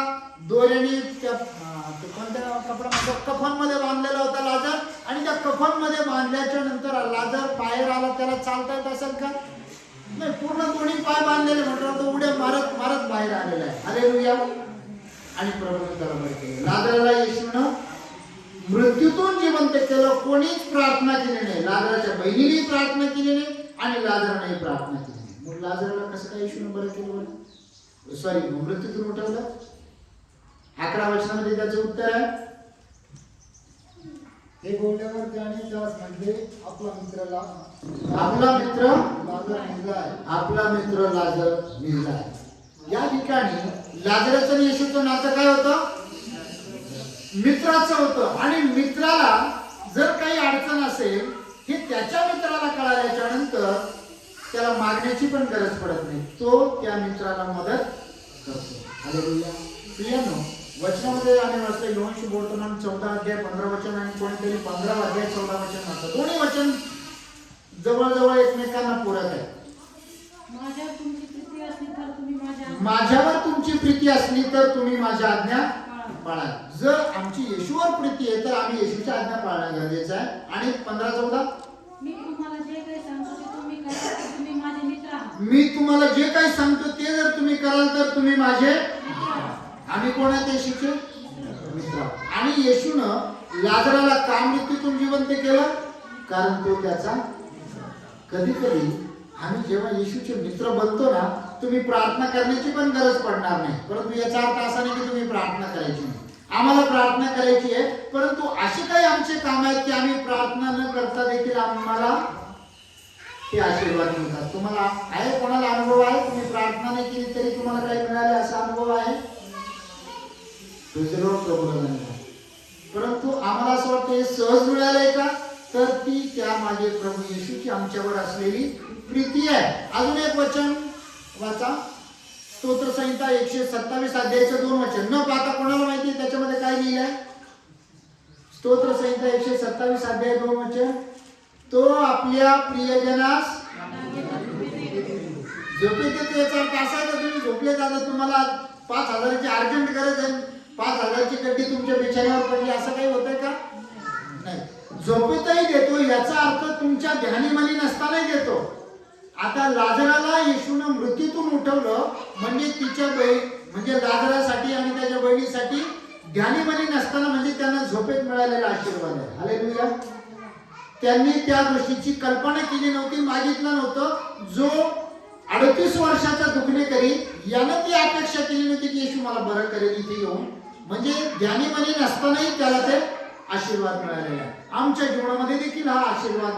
दोऱ्याने त्या कोणत्या कपड्यामध्ये, कफन मध्ये बांधलेला होता लाजर. आणि त्या कफन मध्ये बांधल्याच्या नंतर लाजर बाहेर आला. त्याला चालता येत असेल का? नाही. पूर्ण दोन्ही पाय बांधलेले, म्हटलं तो उड्या मारत मारत बाहेर आलेला आहे. हालेलुया. आणि प्रभूने त्याला बरं केलं. लाजराला येशूनं मृत्यूतून जिवंत केलं. कोणीच प्रार्थना केली नाही. लाजराच्या बहिणीने प्रार्थना केली नाही आणि लाजराने प्रार्थना केली नाही. मग लाजराला कसं काय येशूनं बरं केलं? सॉरी, मृत्यूतून उठवलं. 11 वचनामध्ये त्याचं उत्तर आहे. हे बोलल्यावर त्याने त्यास म्हटले, आपला मित्र लाजर निघाला. आपला मित्र लाजर निघाला. या ठिकाणी लाजराचं आणि येशूचं नातं काय होतं? मित्राचं होतं. आणि मित्राला जर काही अडचण असेल हे त्याच्या मित्राला कळाल्याच्या नंतर त्याला मागण्याची पण गरज पडत नाही. तो त्या मित्राला मदत करतो. हालेलुया. प्रियांनो, वचनामध्ये आम्ही वाचले योहान वर्तमान 14 अध्याय 15 वचन आणि कोणीतरी 15 अध्याय 14 वचन वाचलं. दोन्ही वचन जवळजवळ एकमेकांना पूरक आहे. माझ्यावर तुमची प्रीती असली तर तुम्ही माझ्या माझ्यावर तुमची प्रीती असली तर तुम्ही माझ्या आज्ञा पाळा. जर आमची येशूवर प्रीती आहे तर आम्ही येशूच्या आज्ञा पाळणं गरजेचं आहे. आणि 15-14, मी तुम्हाला जे काही सांगतो ते तुम्ही करा तर तुम्ही माझे मित्र आहात. मी तुम्हाला जे काही सांगतो ते जर तुम्ही कराल तर तुम्ही माझे. मित्र आहात. आम्ही कोण आहेत? येशूचे मित्र आहोत. आणि येशूनं लाजराला का मृत्यूतून जिवंत केलं? कारण तो त्याचा. कधी कधी आम्ही जेव्हा येशूचे मित्र बनतो ना, तुम्ही प्रार्थना करण्याची पण गरज पडणार नाही. परंतु याचा अर्थ असा नाही की तुम्ही प्रार्थना करायची नाही. आम्हाला प्रार्थना करायची आहे, परंतु असे काही आमचे काम आहेत की आम्ही प्रार्थना न करता देखील आम्हाला ते आशीर्वाद मिळतात. तुम्हाला आहे, कोणाला अनुभव आहे तुम्ही प्रार्थना नाही केली तरी तुम्हाला काही मिळाले असा अनुभव आहे? परंतु आम्हाला असं वाटतं हे सहज मिळालंय का? तर ती त्या माझे प्रभू येशूची आमच्यावर असलेली प्रीती आहे. अजून एक वचन वाचा. स्तोत्र संहिता 127 अध्यायाचं 2 वचन. न पाहता कोणाला माहिती आहे त्याच्यामध्ये काय लिहिलंय? स्तोत्र संहिता 127 अध्याय 2 वचन. तो आपल्या प्रियजनास झोपेत येतो. याचा अर्थ असा आहे का तुम्ही झोपले जाता, तुम्हाला 5,000ची अर्जंट गरज आहे, 5,000ची गड्डी तुमच्या बिछाण्यावर पडली, असं काही होतंय का? नाही. झोपेतही देतो याचा अर्थ तुमच्या ध्यानीमनी नसतानाही देतो. आता लाजराला येशूनं मृत्यूतून उठवलं म्हणजे तिच्या म्हणजे लाजरासाठी आणि त्याच्या बहिणीसाठी ध्यानीमनी नसताना म्हणजे त्यांना झोपेत मिळालेला आशीर्वाद आहे. हालेलुया. त्यांनी त्या गोष्टीची कल्पना केली नव्हती, मागितलं नव्हतं. जो 38 वर्षाचा दुखणेकरी यानं ती अपेक्षा केली नव्हती की येशू मला बरं करेल इथे येऊन. म्हणजे ध्यानीमनी नसतानाही त्याला ते आशीर्वाद मिळालेला आहे. आमच्या जीवनामध्ये देखील हा आशीर्वाद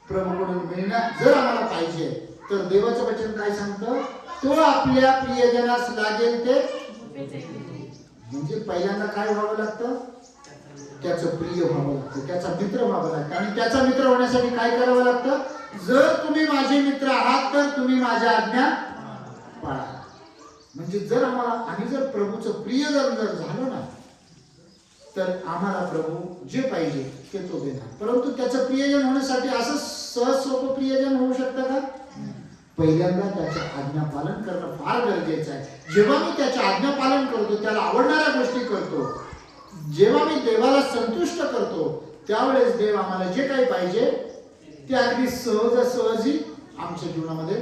प्रभूकडून मिळणार जर आम्हाला पाहिजे तर देवाचं वचन काय सांगतं? तो आपल्या प्रियजनास लागेल ते. म्हणजे पहिल्यांदा काय व्हावं लागतं? त्याचं प्रिय व्हावं लागतं, त्याचा मित्र व्हावं लागतं. आणि त्याचा मित्र होण्यासाठी काय करावं लागतं? जर तुम्ही माझे मित्र आहात तर तुम्ही माझ्या आज्ञा पाळा. म्हणजे जर आम्ही जर प्रभूचं प्रियजन जर झालो ना तर आम्हाला प्रभू जे पाहिजे ते तो देणार. परंतु त्याचं प्रियजन होण्यासाठी असं सहज सोपं प्रियजन होऊ शकतं का? पहिल्यांदा त्याचं आज्ञा पालन करणं फार गरजेचं आहे. जेव्हा मी त्याचं आज्ञा पालन करतो, त्याला आवडणाऱ्या गोष्टी करतो, जेव्हा मी देवाला संतुष्ट करतो, त्यावेळेस देव आम्हाला जे काही पाहिजे ते अगदी सहजी आमच्या जीवनामध्ये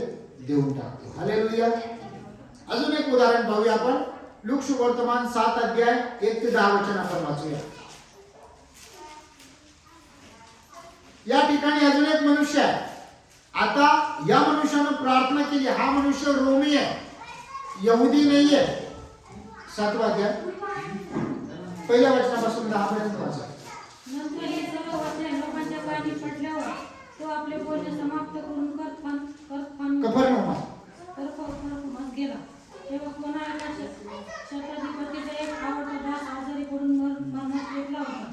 देऊन टाकतो. हालेलुया. अजून एक उदाहरण पाहूया आपण. लूक सुवर्तमान 7 अध्याय 1 ते 10 वचन आपण वाचूया. या ठिकाणी अजून एक मनुष्य आहे. आता या मनुष्यानं प्रार्थना केली. हा मनुष्य रोमी आहे, यहुदी नाहीये. 7 अध्याय पहिल्या वचनापासून 10 पर्यंत वाचा. नंतर हे सर्व वाचल्या लोकांच्या कानी पडल्यावर तो आपले बोलणे समाप्त करून कफरनहूमात कफरनहूमात गेला. तेव्हा कोणा एका शताधिपतीचा एक आवडता दास आजारी पडून मरणास टेकला होता.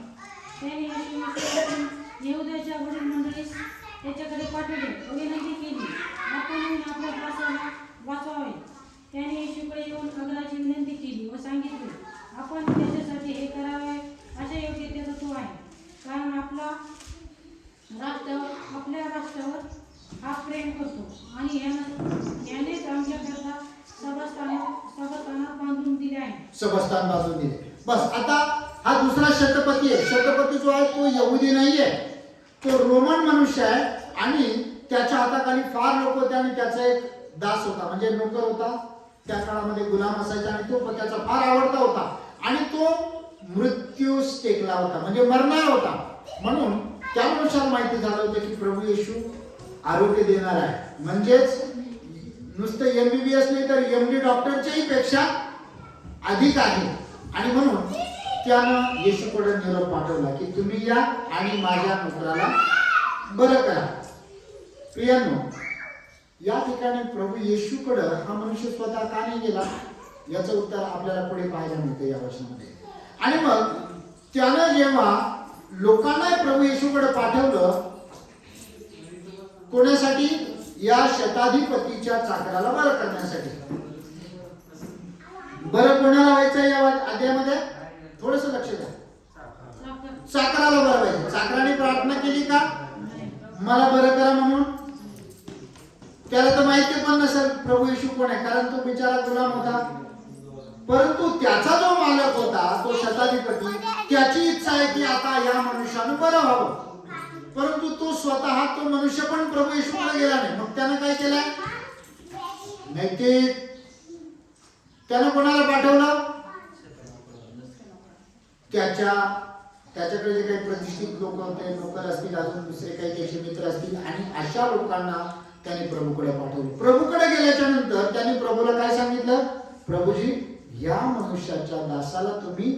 त्याने येशूकडून यहूद्याच्या वडील मंडळीस त्याच्याकडे पाठवले व विनंती केली, आपण येऊन आपल्या दासाला वाचवावे. त्याने येशूकडे येऊन आग्रहाची विनंती केली व सांगितले, आपण त्याच्यासाठी हे करावे अशा योग्यतेचा तो आहे, कारण आपल्या राष्ट्रावर हा प्रेम करतो आणि यानेच आमच्याकरता सभास्थानात बांधून दिले आहे. सभास्थान बांधून दिले. बस आता हा दुसरा शतपती आहे. शतपती जो आहे तो यहुदी नाहीये, तो रोमन मनुष्य आहे आणि त्याच्या हाताखाली फार लोक होते आणि त्याचा एक दास होता, म्हणजे नोकर होता. त्या काळामध्ये गुलाम असायचा आणि तो त्याचा फार आवडता होता आणि तो मृत्यूस टेकला होता, म्हणजे मरणार होता. म्हणून त्या मनुष्याला माहिती झालं होतं की प्रभू येशू आरोग्य देणार आहे, म्हणजेच नुसतं MBBS नाही तर MD डॉक्टरच्याही पेक्षा अधिक आहे. आणि म्हणून त्यानं येशूकडे निरोप पाठवला की तुम्ही या आणि माझ्या नोकराला बरं करा. प्रियांनो, या ठिकाणी प्रभू येशूकडे हा मनुष्य स्वतः का नाही गेला याचं उत्तर आपल्याला पुढे पाहायला मिळतं या वचनामध्ये. आणि मग त्यानं जेव्हा लोकांना प्रभू येशूकडे पाठवलं, कोणासाठी? या शताधिपतीच्या चाकराला बरं करण्यासाठी. बरं कोणाला व्हायचं या अध्यायामध्ये? थोडस लक्ष द्या. चाकराला बरं व्हायचं. चाकराने प्रार्थना केली का मला बरं करा म्हणून? त्याला तर माहिती पण नसेल प्रभू येशू कोण आहे, कारण तो बिचारा गुलाम होता. परंतु त्याचा जो मालक होता, तो शताधिपती, त्याची इच्छा आहे की आता या मनुष्यानं बरं व्हावं. परंतु तो स्वतः तो मनुष्य पण प्रभू येशूकडे गेला नाही. मग त्यानं काय केलं? नैतिक त्यानं कोणाला पाठवलं? त्याच्याकडे जे काही प्रतिष्ठित लोक होते, नोकर असतील, अजून दुसरे काही त्याचे मित्र असतील, आणि अशा लोकांना त्यांनी प्रभूकडे पाठवलं. प्रभूकडे गेल्याच्या नंतर त्यांनी प्रभूला काय सांगितलं? प्रभूजी, या मनुष्याच्या दासाला तुम्ही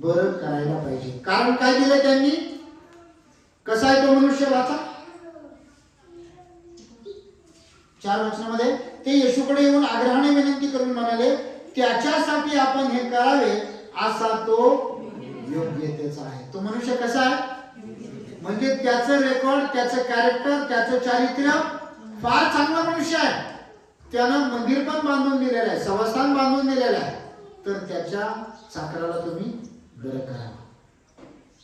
बरं करायला पाहिजे. कारण काय दिलं त्यांनी? कसा आहे तो मनुष्य? वाचा 4 वचनामध्ये. ते येशूकडे येऊन आग्रहाने विनंती करून म्हणाले, त्याच्यासाठी आपण हे करावे असा तो योग्यतेचा आहे. तो मनुष्य कसा आहे? म्हणजे त्याचं रेकॉर्ड, त्याचं कॅरेक्टर, त्याचं चारित्र्य फार चांगला मनुष्य आहे. त्यानं मंदिर पण बांधून दिलेलं आहे, सभास्थान बांधून दिलेलं आहे. तर त्याच्या चाकराला तुम्ही बरं करा.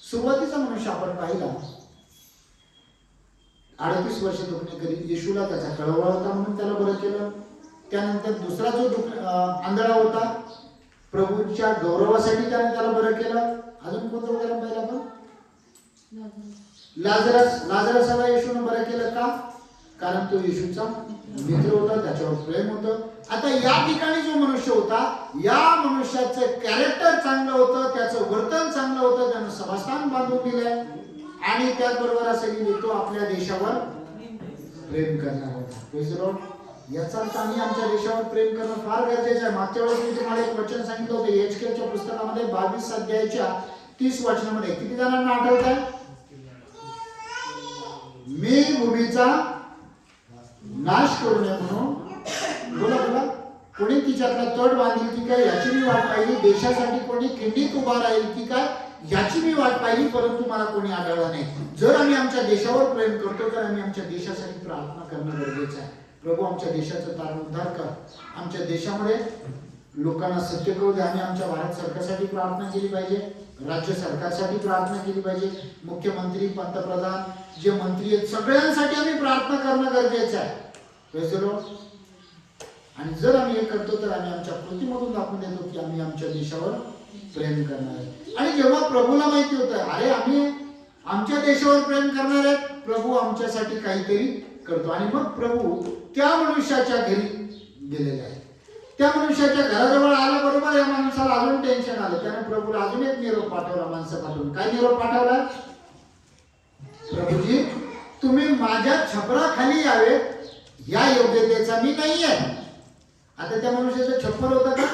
सुरुवातीचा मनुष्य आपण पाहिला 38 वर्ष दुखणे करीत येशूला त्याचा कळवळा होता म्हणून त्याला बरं केलं. त्यानंतर दुसरा जो आंधळा होता, प्रभूच्या गौरवासाठी त्याने त्याला बरं केलं. अजून कोणतं उदाहरण पाहिलं आपण? लाजरसाला येशूने बरं केलं का? कारण तो येशूचा मित्र होता, त्याच्यावर प्रेम होतं. आता या ठिकाणी जो मनुष्य होता, या मनुष्याचं कॅरेक्टर चांगलं होतं, त्याचं वर्तन चांगलं होतं, त्यानं सभास्थान बांधून दिलंय आणि त्याचबरोबर असं लिहिलं तो आपल्या देशावर प्रेम करणार होता. Praise the Lord. याचा अर्थ आम्ही आमच्या देशावर प्रेम करणं फार गरजेचं आहे. मागच्या वेळेस मी तुम्हाला एक वचन सांगितलं होतं एचकेलच्या पुस्तकामध्ये 22 अध्यायाच्या 30 वचनामध्ये. किती जणांना आठवत आहे? मी भूमीचा नाश करू नये म्हणून बोला कोणी तिच्यातला तट बांधील की काय याची मी वाट पाहिली. देशासाठी कोणी खिंडीत उभा राहील की काय याची मी वाट पाहिली, परंतु मला कोणी आढळलं नाही. जर आम्ही आमच्या देशावर प्रेम करतो तर आम्ही आमच्या देशासाठी प्रार्थना करणं गरजेचं आहे. प्रभू आमच्या देशाचं तारणोद्धार कर. आमच्या देशामध्ये लोकांना सत्य कळू दे. आम्ही आमच्या भारत सरकारसाठी प्रार्थना केली पाहिजे, राज्य सरकारसाठी प्रार्थना केली पाहिजे, मुख्यमंत्री, पंतप्रधान, जे मंत्री आहेत सगळ्यांसाठी आम्ही प्रार्थना करणं गरजेचं आहे. Praise the Lord. आणि जर आम्ही हे करतो तर आम्ही आमच्या कृतीमधून दाखवून देतो की आम्ही आमच्या देशावर प्रेम करणार आहे. आणि जेव्हा प्रभूला माहिती होतं अरे आम्ही आमच्या देशावर प्रेम करणार आहेत, प्रभू आमच्यासाठी काहीतरी करतो. आणि मग प्रभू त्या मनुष्याच्या घरी गेलेले आहे. त्या मनुष्याच्या घराजवळ आल्याबरोबर या माणसाला अजून टेन्शन आलं. त्याने प्रभूला अजून एक निरोप पाठवला. माणसं पाठवून काय निरोप पाठवला? प्रभूजी, तुम्ही माझ्या छपराखाली यावे या योग्यतेचा मी नाहीये. आता त्या मनुष्याचं छप्पर होतं का?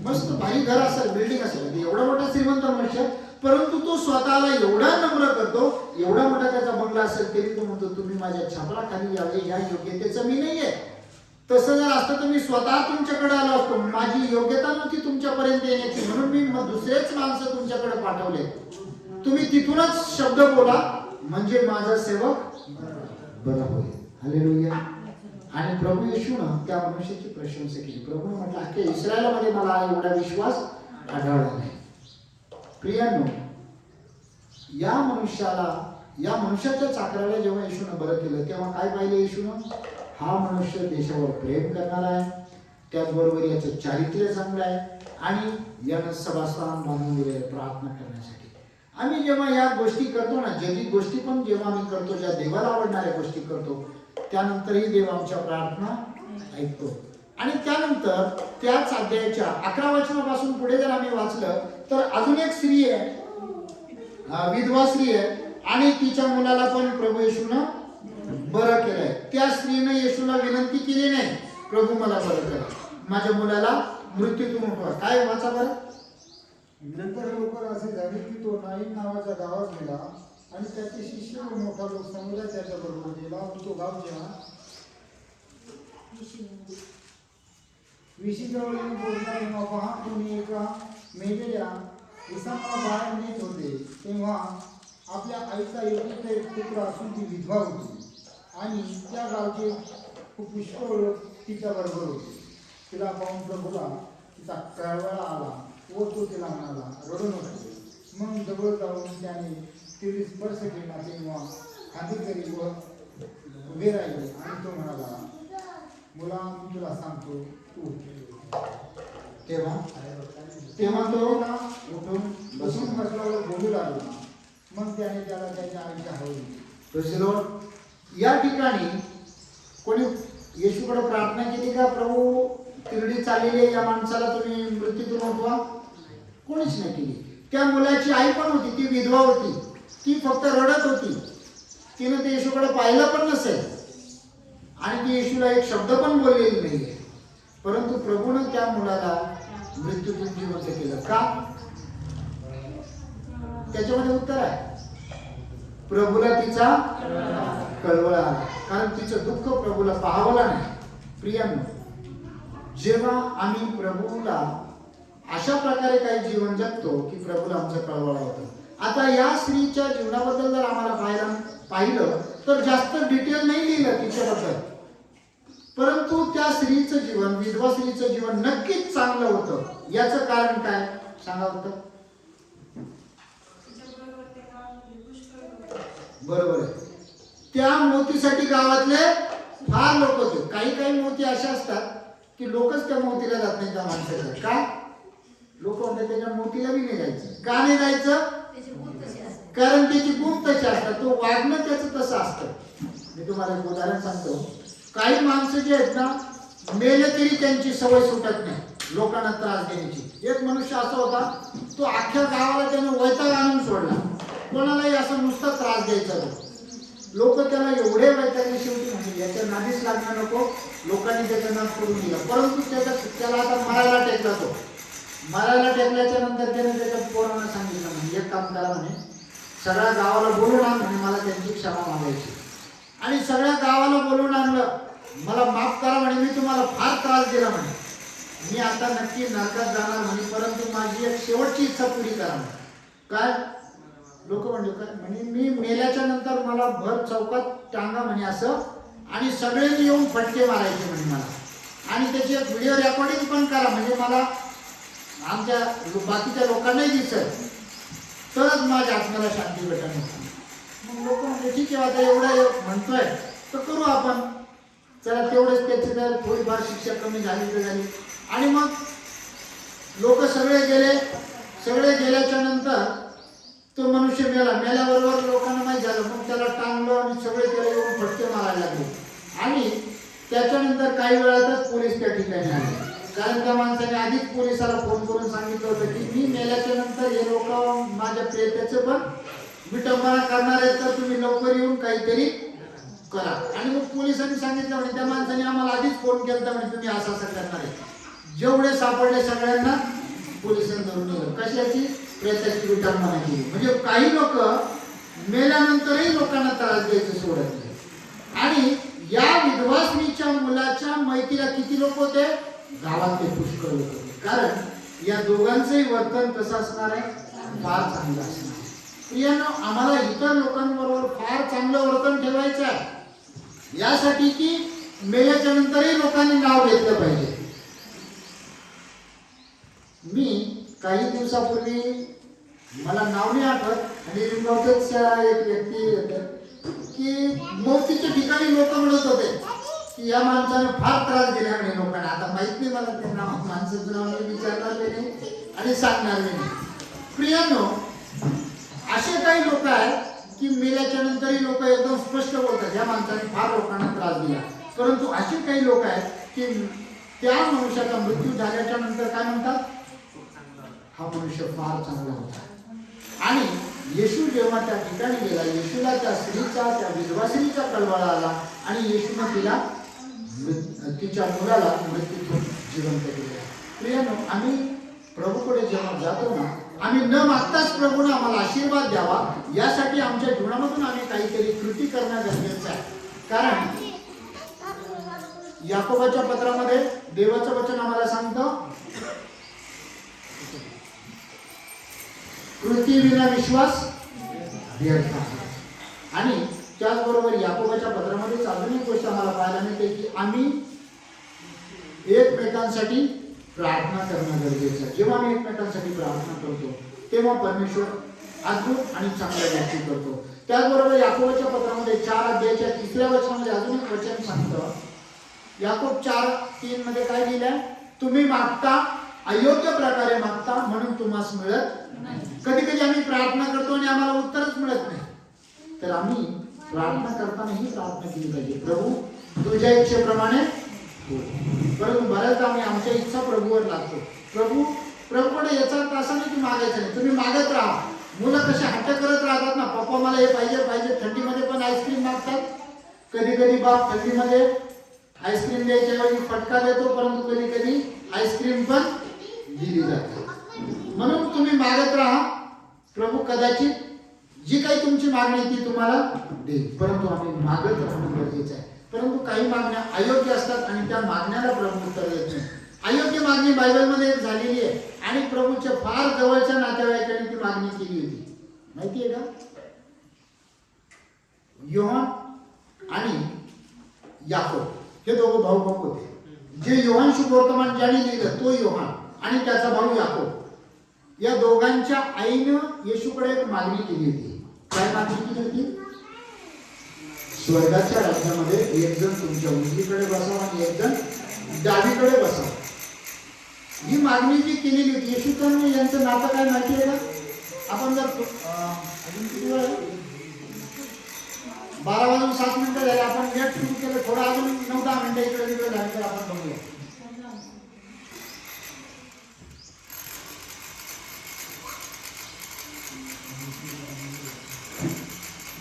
मस्त भारी घर असेल, बिल्डिंग असेल, एवढा मोठा श्रीमंत मनुष्य, परंतु तो स्वतःला एवढा नम्र करतो, एवढा मोठा त्याचा बंगला असेल तरी तो म्हणतो तुम्ही माझ्या छापराखाली यावे, या योग्यतेचं मी नाहीये. तसं जर असतं तर मी स्वतः तुमच्याकडे आलो असतो. माझी योग्यता नव्हती तुमच्यापर्यंत येण्याची, म्हणून मी दुसरेच माणसं तुमच्याकडे पाठवले. तुम्ही तिथूनच शब्द बोला म्हणजे माझा सेवक बरा होईल. हालेलुया. आणि प्रभू येशूनं त्या मनुष्याची प्रशंसा केली. प्रभूने म्हटलं अख्ख्या इस्रायलमध्ये मला एवढा विश्वास आढळला नाही. प्रियांनो, या मनुष्याच्या चाकराला जेव्हा येशूनं बरं केलं तेव्हा काय पाहिलं येशूनं? हा मनुष्य देशावर प्रेम करणारा आहे, त्याचबरोबर याचं चारित्र्य चांगलं आहे आणि यानं सभास्थान बांधून दिलेलं प्रार्थना करण्यासाठी. आम्ही जेव्हा या गोष्टी करतो ना, जैविक गोष्टी पण जेव्हा आम्ही करतो, ज्या देवाला आवडणाऱ्या गोष्टी करतो, त्यानंतरही देव आमच्या प्रार्थना ऐकतो. आणि त्यानंतर त्याच अध्यायाच्या 11 वचनापासून पुढे जर आम्ही वाचलं तर अजून एक स्त्री आहे, विधवा स्त्री आहे, आणि तिच्या मुलाला पण प्रभू येशूनं बरं केलंय. त्या स्त्रीनं येशूला विनंती केली नाही, प्रभू मला बरं करा, माझ्या मुलाला मृत्यूतून उठवा. काय वाचा बरं? नंतर लवकर असे झाले की तो नाईन नावाच्या गावात गेला आणि त्याचे शिष्य व मोठा लोक समुदाय त्याच्याबरोबर गेला. तो गावच्या विशीजवळ येऊन बोलला तेव्हा पहा कोणी एका मेलेल्या इसामाला बाहेर नेत होते. तेव्हा आपल्या आईचा एकुलता एक तुकडा असून ती विधवा होती आणि त्या गावचे पुष्कळ लोक तिच्याबरोबर होते. तिला पाहून प्रभूला तिचा कळवळा आला व तो तिला म्हणाला, रडू नको. मग जवळ जाऊन त्याने तिला स्पर्श केला. तेव्हा खांदेकरी व उभे राहिले आणि तो म्हणाला, मुला मी तुला सांगतो तू. तेव्हा तो उठून बसल्यावर बोलू लागला. मग त्याने त्याला त्याच्या आईच्या हवली. या ठिकाणी कोणी येशूकडे प्रार्थना केली का, प्रभू तिरडी चाललेली या माणसाला तुम्ही मृत्यूतून उठवा? कोणीच नाही केली. त्या मुलाची आई पण होती, ती विधवा होती, ती फक्त रडत होती. तिनं ते येशूकडे पाहिलं पण नसेल आणि ती येशूला एक शब्द पण बोललेली नाहीये, परंतु प्रभूनं त्या मुलाला मृत्यूतून जिवंत केलं. का? त्याच्यामध्ये उत्तर आहे, प्रभूला तिचा कळवळा आला, कारण तिचं दुःख प्रभूला पाहावला नाही. प्रियांनो, जेव्हा आम्ही प्रभूला अशा प्रकारे काही जीवन जगतो की प्रभूला आमचा कळवळा होतो. आता या स्त्रीच्या जीवनाबद्दल जर आम्हाला पाहिलं तर जास्त डिटेल नाही लिहिलं तिच्याबद्दल, परंतु त्या स्त्रीचं जीवन, विधवा स्त्रीचं जीवन नक्कीच चांगलं होतं. याचं कारण काय सांगा होतं? बरोबर आहे, त्या मोतीसाठी गावातले फार लोक होते. काही मोती अशा असतात की लोकच त्या मोतीला जात नाही त्या माणसाच्या. का? लोक म्हणतात त्याच्या मोतीला बी नाही जायचं. का नाही जायचं? कारण त्याची गुण तशी असतात, तो वागणं त्याचं तसं असतं. मी तुम्हाला एक उदाहरण सांगतो. काही माणसं जे आहेत ना, मेले तरी त्यांची सवय सुटत नाही लोकांना त्रास देण्याची. एक मनुष्य असा होता, तो अख्ख्या गावाला त्यानं वैताग आणून सोडला. कोणालाही असं नुसता त्रास द्यायचा तो. लोक त्याला एवढे वैतागले शेवटी म्हणजे याच्या नादीच लागणार नको, लोकांनी त्याचा नाद करून दिला. परंतु त्याला आता मरायला टेकला. तो मरायला टेकल्याच्या नंतर त्याने त्याच्या पोरांना सांगितलं, म्हणजे एक काम करा म्हणे, सगळ्या गावाला बोलून आण म्हणे, मला त्यांची क्षमा मागायची. आणि सगळ्या गावाला बोलून आणलं, मला माफ करा म्हणे, मी तुम्हाला फार त्रास दिला म्हणे, मी आता नक्की नरकात जाणार म्हणे, परंतु माझी एक शेवटची इच्छा पुरी करा म्हणे. काय? लोक म्हणजे काय म्हणे, मी मेल्याच्या नंतर मला भर चौकात टांगा म्हणे असं, आणि सगळ्यांनी येऊन फटके मारायचे म्हणे मला, आणि त्याची एक व्हिडिओ रेकॉर्डिंग पण करा म्हणजे मला आमच्या बाकीच्या लोकांनाही दिसत, तरच माझ्या आत्म्याला शांती भेटणार. मग लोक म्हणजे ठीक आहे, आता एवढं म्हणतोय तर करू आपण, चला तेवढंच त्याची जर थोडीफार शिक्षा कमी झाली तर झाली. आणि मग लोक सगळे गेले. सगळे गेल्याच्या नंतर तो मनुष्य मेल्याबरोबर लोकांना माहीत झालं. मग त्याला टांगलं आणि सगळे त्याला येऊन फटके मारायला लागले. आणि त्याच्यानंतर काही वेळातच पोलीस त्या ठिकाणी आले, कारण त्या माणसाने आधीच पोलिसाला फोन करून सांगितलं होतं की मी मेल्याच्या नंतर हे लोक माझ्या प्रेताचं पण विटंबना करणार आहेत, तर तुम्ही लवकर येऊन काहीतरी करा. आणि मग पोलिसांनी सांगितलं म्हणे, त्या माणसाने आम्हाला आधीच फोन केला म्हणे, तुम्ही असं करणार आहे. जेवढे सापडले सगळ्यांना पोलिसांनी धरून नेलं. कशाची? प्रेताची विटंबना केली. म्हणजे काही लोक मेल्यानंतरही लोकांना त्रास द्यायचं सोडत नाही. आणि या विधवा स्त्रीच्या मुलाच्या मैतीला किती लोक होते? गावात ते पुष्कळ लोक होते. कारण या दोघांचंही वर्तन कसं असणार आहे? फार चांगलं असणार आहे. प्रियांनो, आम्हाला इतर लोकांबरोबर फार चांगलं वर्तन ठेवायचं आहे, यासाठी की मेल्याच्या नंतरही लोकांनी नाव घेतलं पाहिजे. मी काही दिवसापूर्वी, मला नाव नाही आठवत, आणि रिंगावतेच एक व्यक्ती होते की मौतीच्या ठिकाणी लोक म्हणत होते की या माणसाने फार त्रास दिला म्हणे लोकांना. आता माहित नाही मला ते नाव, माणसाचं नाव मी विचारणार नाही आणि सांगणार नाही. प्रियांनो, असे काही लोक आहेत की मेल्याच्या नंतरही लोक एकदम स्पष्ट बोलतात या माणसाने फार लोकांना त्रास दिला. परंतु असे काही लोक आहेत की त्या मनुष्याचा मृत्यू झाल्याच्या नंतर काय म्हणतात? हा मनुष्य फार चांगला होता. आणि येशू जेव्हा त्या ठिकाणी गेला, येशूला त्या स्त्रीचा, त्या विधवा स्त्रीचा कळवळा आला आणि येशूने तिच्या मुलाला मृत्यूतून जिवंत केले. प्रियांनो, आम्ही प्रभूकडे जेव्हा जातो ना, आम्ही न मागताच प्रभूने आम्हाला आशीर्वाद द्यावा, यासाठी आमच्या जीवनामधून आम्ही काहीतरी कृती करणं गरजेचं आहे. कारण याकोबाच्या पत्रामध्ये देवाचं वचन आम्हाला सांगतं, कृती विना विश्वास व्यर्थ आहे. आणि त्याचबरोबर याकोबाच्या पत्रामध्ये अजून एक गोष्ट आम्हाला पाहायला मिळते की आम्ही एकमेकांसाठी प्रार्थना करणं गरजेचं आहे. जेव्हा आम्ही एकमेकांसाठी प्रार्थना करतो तेव्हा परमेश्वर अद्भुत आणि चांगल्या गोष्टी करतो. त्याचबरोबर याकोबाच्या पत्रामध्ये 4 अध्यायाच्या 3ऱ्या वचनामध्ये अजून एक वचन सांगतं. याकोब 4:3 मध्ये काय लिहिलंय? तुम्ही मागता अयोग्य प्रकारे मागता म्हणून तुम्हाला मिळत. कधी कधी आम्ही प्रार्थना करतो आणि आम्हाला उत्तरच मिळत नाही. तर आम्ही प्रार्थना करताना ही प्रार्थना केली पाहिजे, प्रभू तुझ्या इच्छेप्रमाणे हो. परंतु बऱ्याचदा आम्ही आमच्या इच्छा प्रभूवर लागतो. प्रभूकडे याचा अर्थ असा नाही की मागायचं नाही, तुम्ही मागत राहा. मुलं कसे हट्ट करत राहतात ना, पप्पा मला हे पाहिजे पाहिजे. थंडीमध्ये पण आईस्क्रीम मागतात. कधी कधी बाप थंडीमध्ये आईस्क्रीम द्यायच्या वेळी फटका देतो, परंतु कधी कधी आईस्क्रीम पण दिली जाते. म्हणून तुम्ही मागत राहा, प्रभू कदाचित जी काही तुमची मागणी ती तुम्हाला देईल. परंतु आम्ही मागत राहणं गरजेचं आहे. परंतु काही मागण्या अयोग्य असतात आणि त्या मागण्याला प्रभू उत्तर देत नाही. अयोग्य मागणी बायबलमध्ये एक झालेली आहे आणि प्रभूच्या फार जवळच्या नातेवाईकांनी ती मागणी केली होती. माहिती आहे का? योहान आणि याकोब हे दोघं भाऊ होते. जे योहान शुभवर्तमान ज्याने लिहिलं तो योहान आणि त्याचा भाऊ याकोब, या दोघांच्या आईनं येशूकडे एक मागणी केली होती. काय मागणी केली होती? स्वर्गाच्या राज्यामध्ये एक जण तुमच्या उजवीकडे बसावा आणि एक जण डावीकडे बसावा. ही मागणी जी केलेली होती येशूचं यांचं नातं काय माहिती आहे का? आपण जर अजून किती वेळ 12:07 झाले, आपण नेट सुरू केलं, थोडं अजून 9-10 मिनिटं इकडे तिकडे झाले तर आपण बघूया.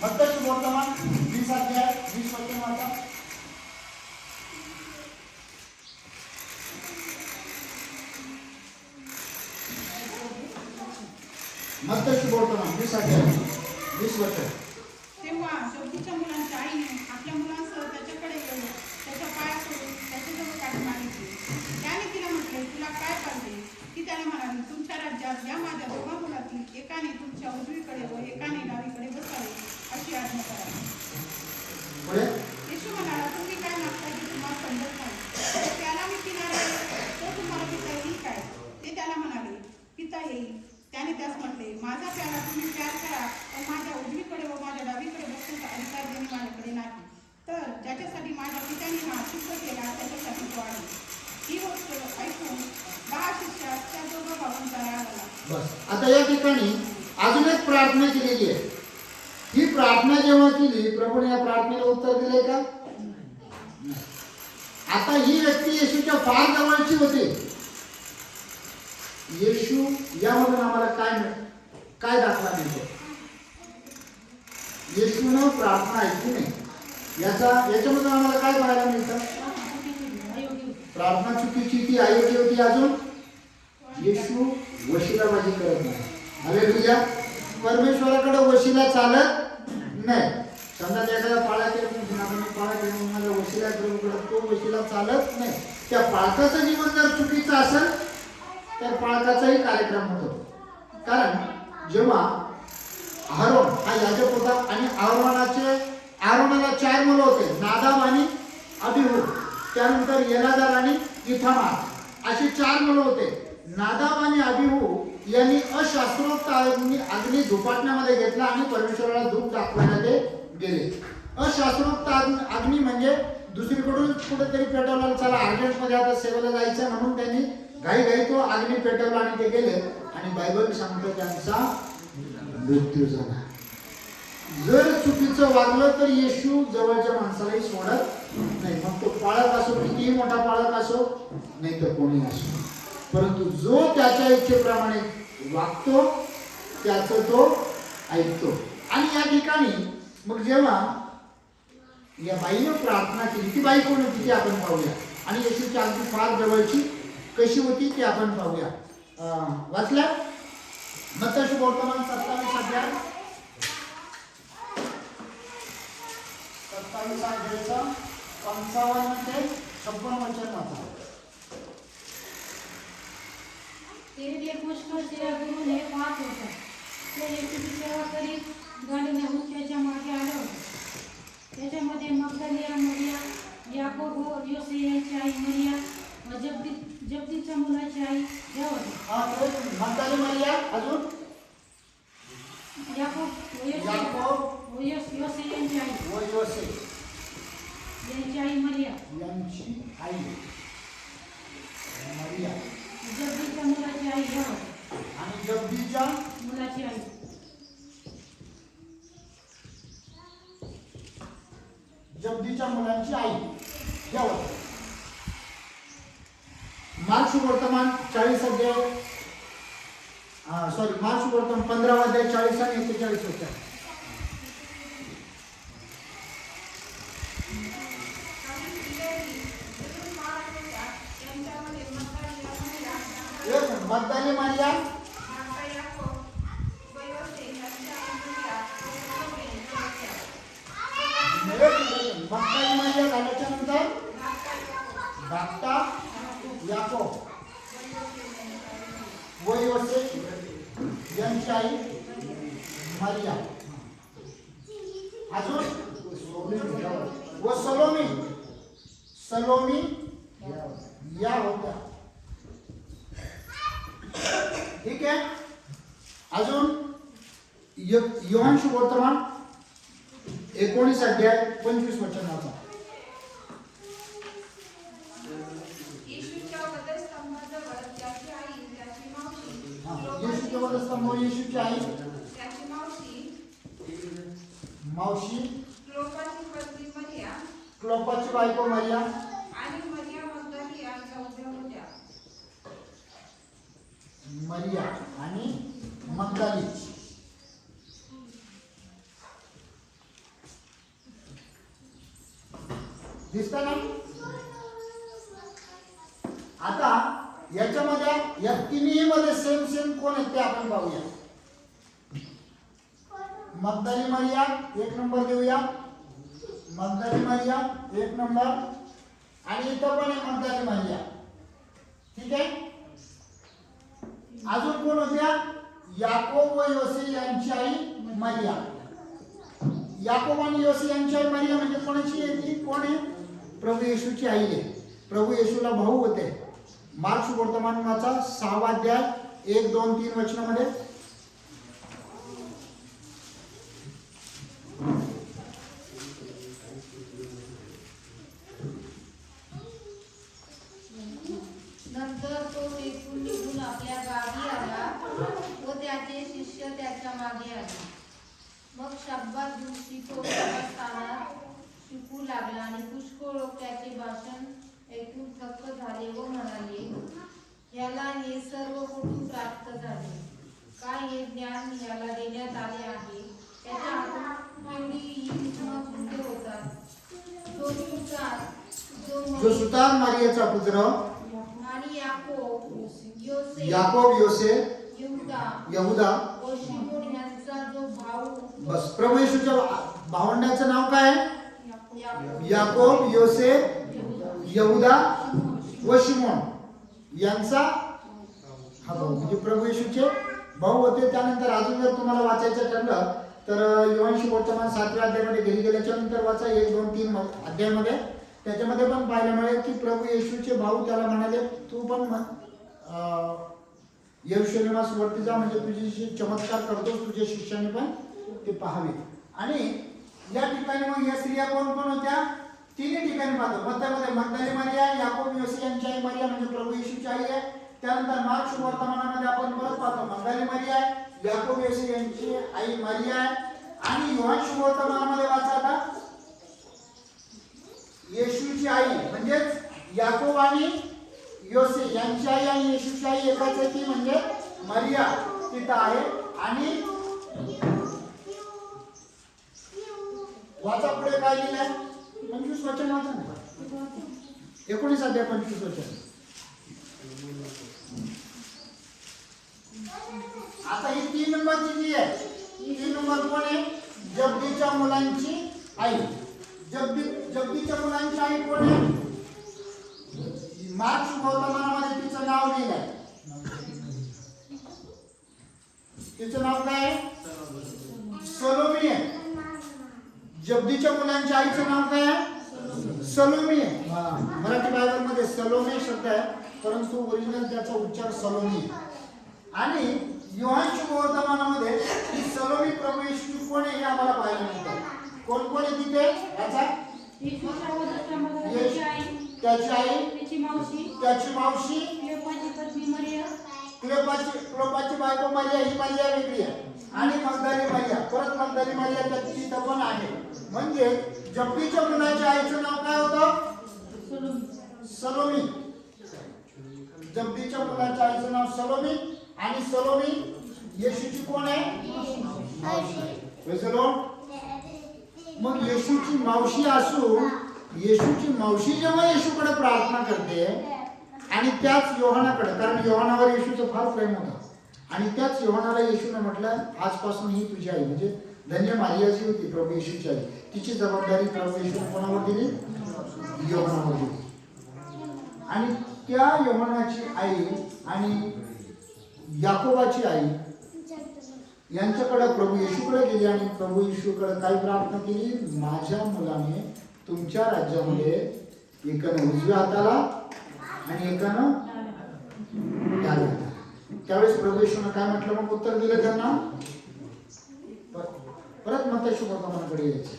मत्ती शुभवर्तमान 20 अध्याय 20 वचन वाचा. मत्ती शुभवर्तमान 20 अध्याय 20 वचन. तेव्हा शेवटीच्या मुलांच्या आईने आपल्या मुलांसह त्याच्याकडे गेलो, त्याच्या पायाकडून त्याच्याजवळ काढून मागितले. त्याने तिला म्हटले, तुला काय पाहिजे? ती त्याला म्हणाली, तुमच्या राज्यात या माझ्या दोघा मुलातील एकाने तुमच्या उजवीकडे व एकाने डावीकडे बसावे अशी आज्ञा करा. येशू म्हणाला, तुम्ही काय मागता की तुम्हाला समजत नाही? त्याला मी किनारे तो तुम्हाला पिता येईल काय? ते त्याला म्हणाले, पिता येईल. त्याने त्यास म्हटले, माझा प्याला तुम्ही प्यार करा, पण माझ्या उजवीकडे व माझ्या डावीकडे बसण्याचा अधिकार देणे माझ्याकडे नाही. तर ज्याच्यासाठी माझ्या पित्याने हा सिद्ध केला त्याच्यासाठी तो आहे. ही गोष्ट ऐकून 10 शिष्य त्या दोघं भावांचा राग आला. बस, आता या ठिकाणी अजून एक प्रार्थना केलेली आहे. ही प्रार्थना जेव्हा केली, प्रभूने या प्रार्थनेला उत्तर दिले का? आता ही व्यक्ती येशूच्या फार जवळची होती. येशू यामधून आम्हाला काय दाखला मिळतो? येशूनं प्रार्थना ऐकू नये याच्यामधून आम्हाला काय पाहायला मिळतं? प्रार्थना चुकीची ती अयोग्य होती. अजून येशू वशिलाबाजी करत नाही. हालेलुया. परमेश्वराकडे वशिला चालत नाही. समजा एखादा पाळा केला मला वशिला प्रभूकडे, तो वशिला चालत नाही. त्या पाळकाचं जीवन जर चुकीचं असेल तर पाळकाचाही कार्यक्रम होतो. कारण जेव्हा आरोन हा याजक होता आणि आरोनाला 4 मुलं होते, नादाब आणि अबिहू, त्यानंतर एलाजार आणि इथामार, अशी 4 मुलं होते. नादाब आणि अबिहू यांनी अशास्त्रोक्त अग्नी धुपाटण्यामध्ये घेतला आणि परमेश्वराला धूप दाखवायला ते गेले. अशास्त्रोक्त अग्नी म्हणजे दुसरीकडून कुठेतरी पेटवला, चला अर्जंटमध्ये आता सेवेला जायचं म्हणून त्यांनी घाई तो अग्नी पेटवला आणि ते गेले. आणि बायबल सांगतो त्यांचा मृत्यू झाला. जर चुकीचं वागलं तर येशू जवळच्या माणसालाही सोडत नाही. मग तो पाळक असो, कितीही मोठा पाळक असो, नाही तर कोणी असो, परंतु जो त्याच्या इच्छेप्रमाणे वागतो त्याचं तो ऐकतो. आणि या ठिकाणी मग जेव्हा या बाईनं प्रार्थना केली, ती बाई कोण होती ती आपण पाहूया. आणि येशूची अगदी फार जवळची कशी होती ते आपण पाहूया. वाचल्या मत्ती सुवर्तमान 27 अध्याय 27 अध्यायाचं 55 ते 56 वचन वाचा. ते एक पुष्कळ सेवा करून हे पाहत होता. ते येशूची सेवा करीत गाडी नेऊन त्याच्या मागे आला होता. त्याच्यामध्ये मगदलिया मरिया, याकोब व योसे यांची आई मरिया व जब्दीच्या मुलाची आई या होत्या. मगदली मरिया, अजून याकोब व योसे यांची आई व योसे यांची आई मरिया, यांची आई मरिया, जब्दीच्या मुलाची आई या होत्या. आणि जब्दीच्या मुलाची आई जब्दीच्या मुलांची आई यावर. मार्क वर्तमान 40 अध्याय मार्क वर्तमान 15 अध्याय 40 आणि 41 होत्या. मगदली मरिया, मगदली मरिया झाल्याच्या नंतर धाकटा याकोब व योसे यांची आई मरिया, अजून व सलोमी या होत्या. ठीक आहे. अजून योहान सुवर्तमान 19 अध्याय 25 वचन वाचा. येशूच्या वधस्तंभाजवळ त्याची आई, त्याची मावशी, येशूच्या वधस्तंभ, येशूची आई, त्याची मावशी, क्लोपाची पत्नी मरिया क्लोपाची बायको मरिया आणि मरिया मगदली यांच्या उभ्या होत्या. मरिया आणि मगदली. दिसत ना? आता याच्यामध्ये या तिन्ही मध्ये सेम कोण आहेत ते आपण पाहूया. मगदली मरिया 1 नंबर देऊया. मगदली मरिया 1 नंबर. आणि इथं पण आहे मगदली मरिया. ठीक आहे. अजून कोण होत्या? याकोब व योसे यांची आई मरिया. याकोब आणि योसे यांची आई मरिया म्हणजे कोणाची आहे ती? कोण आहे? प्रभू येशूची आई आहे. प्रभू येशूला भाऊ होते. मार्क सुवर्तमानाचा 6 अध्याय 1, 2, 3 वचनामध्ये नंतर तो तेथून निघून आपल्या गावी आला व त्याचे शिष्य त्याच्या मागे आले. मग शब्दात दिवशी तो स्थानात शिकू लागला आणि पुष्कळ लोक त्याचे भाषण ऐकून थक्क झाले व म्हणाले, याला हे सर्व कुठून प्राप्त झाले? काय हे ज्ञान याला देण्यात आले आहे? त्याच्या हातून केवढी ही सूचना होतात. जो जो सुतार मारियाचा पुत्र आणि याकोब योसे यहुदा व शिमोन यांचा जो भाऊ बस. प्रभू येशूच्या भावंडाचं नाव काय आहे? याकोब योसे यहुदा व शिमोन यांचा हा भाऊ, म्हणजे प्रभू येशूचे भाऊ होते. त्यानंतर अजून जर तुम्हाला वाचायचं ठरलं तर योहानशी वर्तमान 7व्या अध्यायामध्ये घरी गेल्याच्या नंतर वाचा 1, 2, 3 अध्यायामध्ये. त्याच्यामध्ये पण पाहायला मिळेल की प्रभू येशूचे भाऊ त्याला म्हणाले तू पण यरुशलेमास वरती जा, म्हणजे तुझी चमत्कार करतोस, तुझ्या शिष्याने पण ते पाहावे. आणि या ठिकाणी मग या स्त्रिया कोण कोण होत्या? तिन्ही ठिकाणी पाहतो. मत्तामध्ये मगदली मरिया, याकोब योसे यांची आई मरिया म्हणजे प्रभू येशूची आई आहे. त्यानंतर मार्क वर्तमानामध्ये आपण परत पाहतो मगदली मरिया आहे, याकोब योसे यांची आई मरिया आहे. आणि योहान वर्तमानामध्ये वाचा आता येशूची आई म्हणजेच याकोब आणि योसे यांची आई आणि येशूची आई एकाच आहे, ती म्हणजे मरिया तिथं आहे. आणि वाचा पुढे काय लिहिलंय? 25 वचन वाचा ना. 19 अध्याय 25 वचन. आता ही 3 नंबरची जी आहे, 3 नंबर कोण आहे? जब्दीच्या मुलांची आई. जब्दीच्या मुलांची आई कोण आहे? मार्क वर्तमानामध्ये तिचं नाव लिहिलंय. तिचं नाव काय आहे? सलोमी आहे. जब्दीच्या मुलांच्या आईचं नाव काय आहे? सलोमी आहे. मराठी बायबल मध्ये सलोमी शब्द आहे, परंतु ओरिजिनल त्याचा उच्चार सलोमी आहे. आणि योहान वर्तमानामध्ये ही सलोमी प्रभू येशू कोण आहे हे आम्हाला पाहायला मिळतं. कोण कोण आहे तिथे? याचा येशूच्या वधस्तंभावर त्याची आई, त्याची आई, त्याची मावशी, क्लेओपाची पत्नी मरिया, क्लोपाची बायको मरिया, ही मरिया वेगळी आहे. आणि मगदली मरिया, परत मगदली मरिया त्याची तिथं पण आहे. म्हणजे जब्दीच्या मुलाच्या आईचं नाव काय होतं? सलोमी. जब्दीच्या मुलाच्या आईचं नाव सलोमी. आणि सलोमी येशूची कोण आहे? मग येशूची मावशी असून येशूची मावशी जेव्हा येशूकडे प्रार्थना करते आणि त्याच योहानाकडे, कारण योहानावर येशूचं फार प्रेम होतं, आणि त्याच योहानाला येशूने म्हटलं आजपासून ही तुझी आई, म्हणजे धन्य मारियाची होती प्रभू येशूची आई. तिची जबाबदारी प्रभू येशूने कोणावर दिली? योहानावर दिली. आणि त्या योहानाची आई आणि याकोबाची आई यांच्याकडे प्रभू येशूकडे गेली आणि प्रभू येशूकडे काय प्रार्थना केली? माझ्या मुलाने तुमच्या राज्यामध्ये एकानं उजव्या हाताला आणि एकानं डाव्या हाताला. त्यावेळेस प्रभू येशूने काय म्हटलं? मग उत्तर दिलं त्यांना. परत मत्ती वर्तमानाकडे यायचं.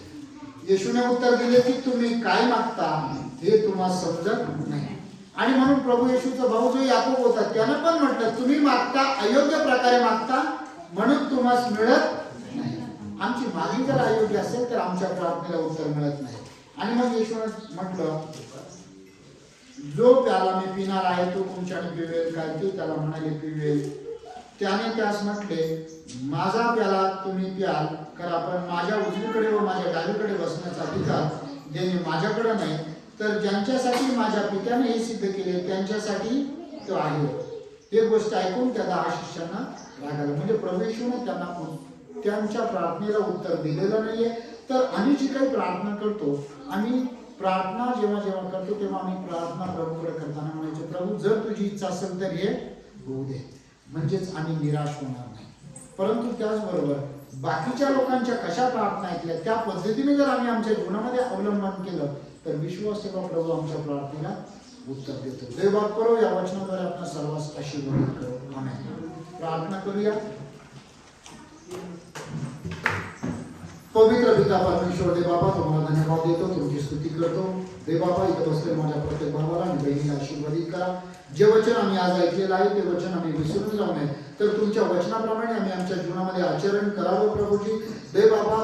येशूने उत्तर दिले की तुम्ही काय मागता हे तुम्हाला समजत नाही. आणि म्हणून प्रभू येशूचा भाऊ जो याकोब होता त्यानं पण म्हटलं तुम्ही मागता अयोग्य प्रकारे मागता म्हणून तुम्हाला मिळत नाही. आमची मागणी जर अयोग्य असेल तर आमच्या प्रार्थनेला उत्तर मिळत नाही. आणि मग येशूने म्हटलं जो प्याला मी पिणार आहे तो तुमच्याने पिवेल काय? ते त्याला म्हणाले पिवेल. त्याने त्यास म्हटले माझा प्याला तुम्ही प्याल करा, पण माझ्या उजवीकडे व माझ्या डावीकडे बसण्याचा अधिकार ज्याने माझ्याकडे नाही, तर ज्यांच्यासाठी माझ्या पित्याने हे सिद्ध केले त्यांच्यासाठी तो आहे. हे गोष्ट ऐकून त्या 10 शिष्यांना राग आला. म्हणजे प्रभू येशूने त्यांच्या प्रार्थनेला उत्तर दिलेलं नाहीये. तर आम्ही जी काही प्रार्थना करतो, आम्ही प्रार्थना जेव्हा जेव्हा करतो तेव्हा आम्ही प्रार्थना प्रभूकडे करताना म्हणायचं प्रभू जर तुझी इच्छा असेल तर हे होऊ दे, म्हणजेच आम्ही निराश होणार नाही. परंतु त्याचबरोबर बाकीच्या लोकांच्या कशा प्रार्थना ऐकल्या त्या पद्धतीने जर आम्ही आमच्या जीवनामध्ये अवलंबन केलं तर विश्वास तेव्हा प्रभू आमच्या प्रार्थनेला उत्तर देतो. देवबाप करो या वचनाद्वारे आपण सर्वांस आशीर्वादित करू. आमेन. प्रार्थना करूया. पवित्र पिता परमेश्वर देव बाबा तुम्हाला धन्यवाद देतो, तुमची स्तुती करतो. देव बाबा इथं बसले माझ्या प्रत्येक भावाला आणि बहिणीला आशीर्वादित करा. जे वचन आम्ही आज ऐकलेलं आहे ते वचन आम्ही विसरून जाऊ नये, तर तुमच्या वचनाप्रमाणे आम्ही आमच्या जीवनामध्ये आचरण करावं. प्रभूजी देव बाबा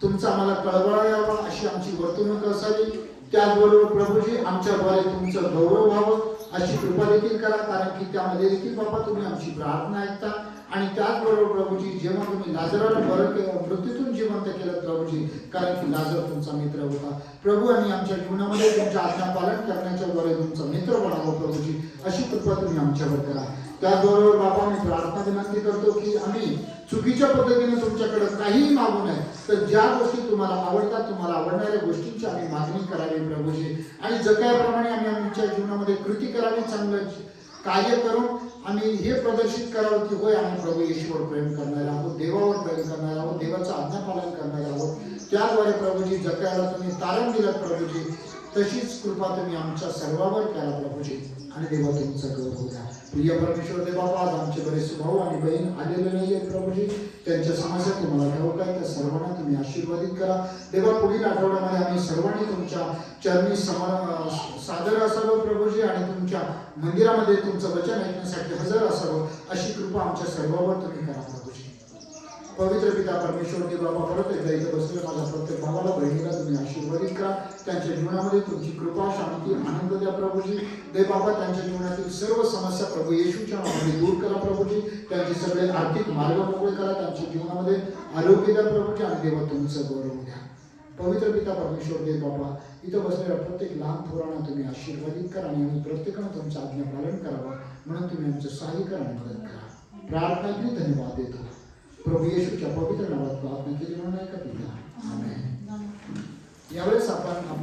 तुमचा आम्हाला कळवळा यावा अशी आमची वर्तणूक असावी. त्याचबरोबर प्रभूजी आमच्याद्वारे तुमचं गौरव व्हावं अशी कृपा देखील करा, कारण की त्यामध्ये देखील बाबा तुम्ही आमची प्रार्थना ऐकता आणि त्याचबरोबर प्रभूजी जेव्हा तुम्ही लाजराला बरं केलं, मृत्यूतून जिवंत केलं प्रभूजी, कारण की लाजर तुमचा मित्र होता प्रभू, आणि आमच्या जीवनामध्ये तुमच्या आज्ञा पालन करण्याच्या वर तुमचा मित्र बनावं प्रभूजी, अशी कृपा तुम्ही आमच्यावर करा. त्याचबरोबर बाबा मी प्रार्थना विनंती करतो की आम्ही चुकीच्या पद्धतीने तुमच्याकडे काहीही मागू नये, तर ज्या गोष्टी तुम्हाला आवडतात, तुम्हाला आवडणाऱ्या गोष्टींची आम्ही मागणी करावी प्रभूजी, आणि जगण्याप्रमाणे आम्ही आमच्या जीवनामध्ये कृती करावी, चांगलं कार्य करून आम्ही हे प्रदर्शित करावं की होय आम्ही प्रभू येशूवर प्रेम करणार आहोत, देवावर प्रेम करणार आहोत, देवाचं आज्ञापालन करणार आहोत. त्याद्वारे प्रभूजी जगायला तुम्ही तारण दिलं प्रभूजी, तशीच कृपा तुम्ही आमच्या सर्वांवर करा प्रभूजी, आणि देवा तुमचा गौरव द्या. प्रिय परमेश्वर देव बाबा, आज आमचे बरेच भाऊ आणि बहीण आलेले नाही आहेत प्रभूजी, त्यांच्या समस्या तुम्हाला ठाऊक आहे, त्या सर्वांना तुम्ही आशीर्वादित करा. देवा पुढील आठवड्यामध्ये आम्ही सर्वांनी तुमच्या चरणी सादर असावं प्रभूजी, आणि तुमच्या मंदिरामध्ये तुमचं वचन ऐकण्यासाठी हजर असावं, अशी कृपा आमच्या सर्वांवर तुम्ही करा प्रभूजी. पवित्र पिता परमेश्वर देव बाबा, परत एकदा इथं बसलेल्या माझ्या प्रत्येक भावाला बहिणीला तुम्ही आशीर्वादित करा. त्यांच्या जीवनामध्ये तुमची कृपा, शांती, आनंद द्या प्रभूजी. देव बाबा, त्यांच्या जीवनातील सर्व समस्या प्रभू येशूच्या नावाने दूर करा प्रभूजी. त्यांचे सगळे आर्थिक मार्ग मोकळे करा. त्यांच्या जीवनामध्ये आरोग्य द्या प्रभूजी, आणि देवा तुमचं गौरव द्या. पवित्र पिता परमेश्वर देव बाबा, इथं बसलेल्या प्रत्येक लहान थोरांना तुम्ही आशीर्वादित करा, आणि आम्ही प्रत्येकानं तुमचं आज्ञा पालन करावं म्हणून तुम्ही आमचं सहाय्य करा आणि मदत करा. प्रार्थना केली, धन्यवाद देतो. प्रभू येशूच्या पवित्र नावात प्रार्थना केली म्हणून ऐका पिता. आमेन. यावेळेस आपण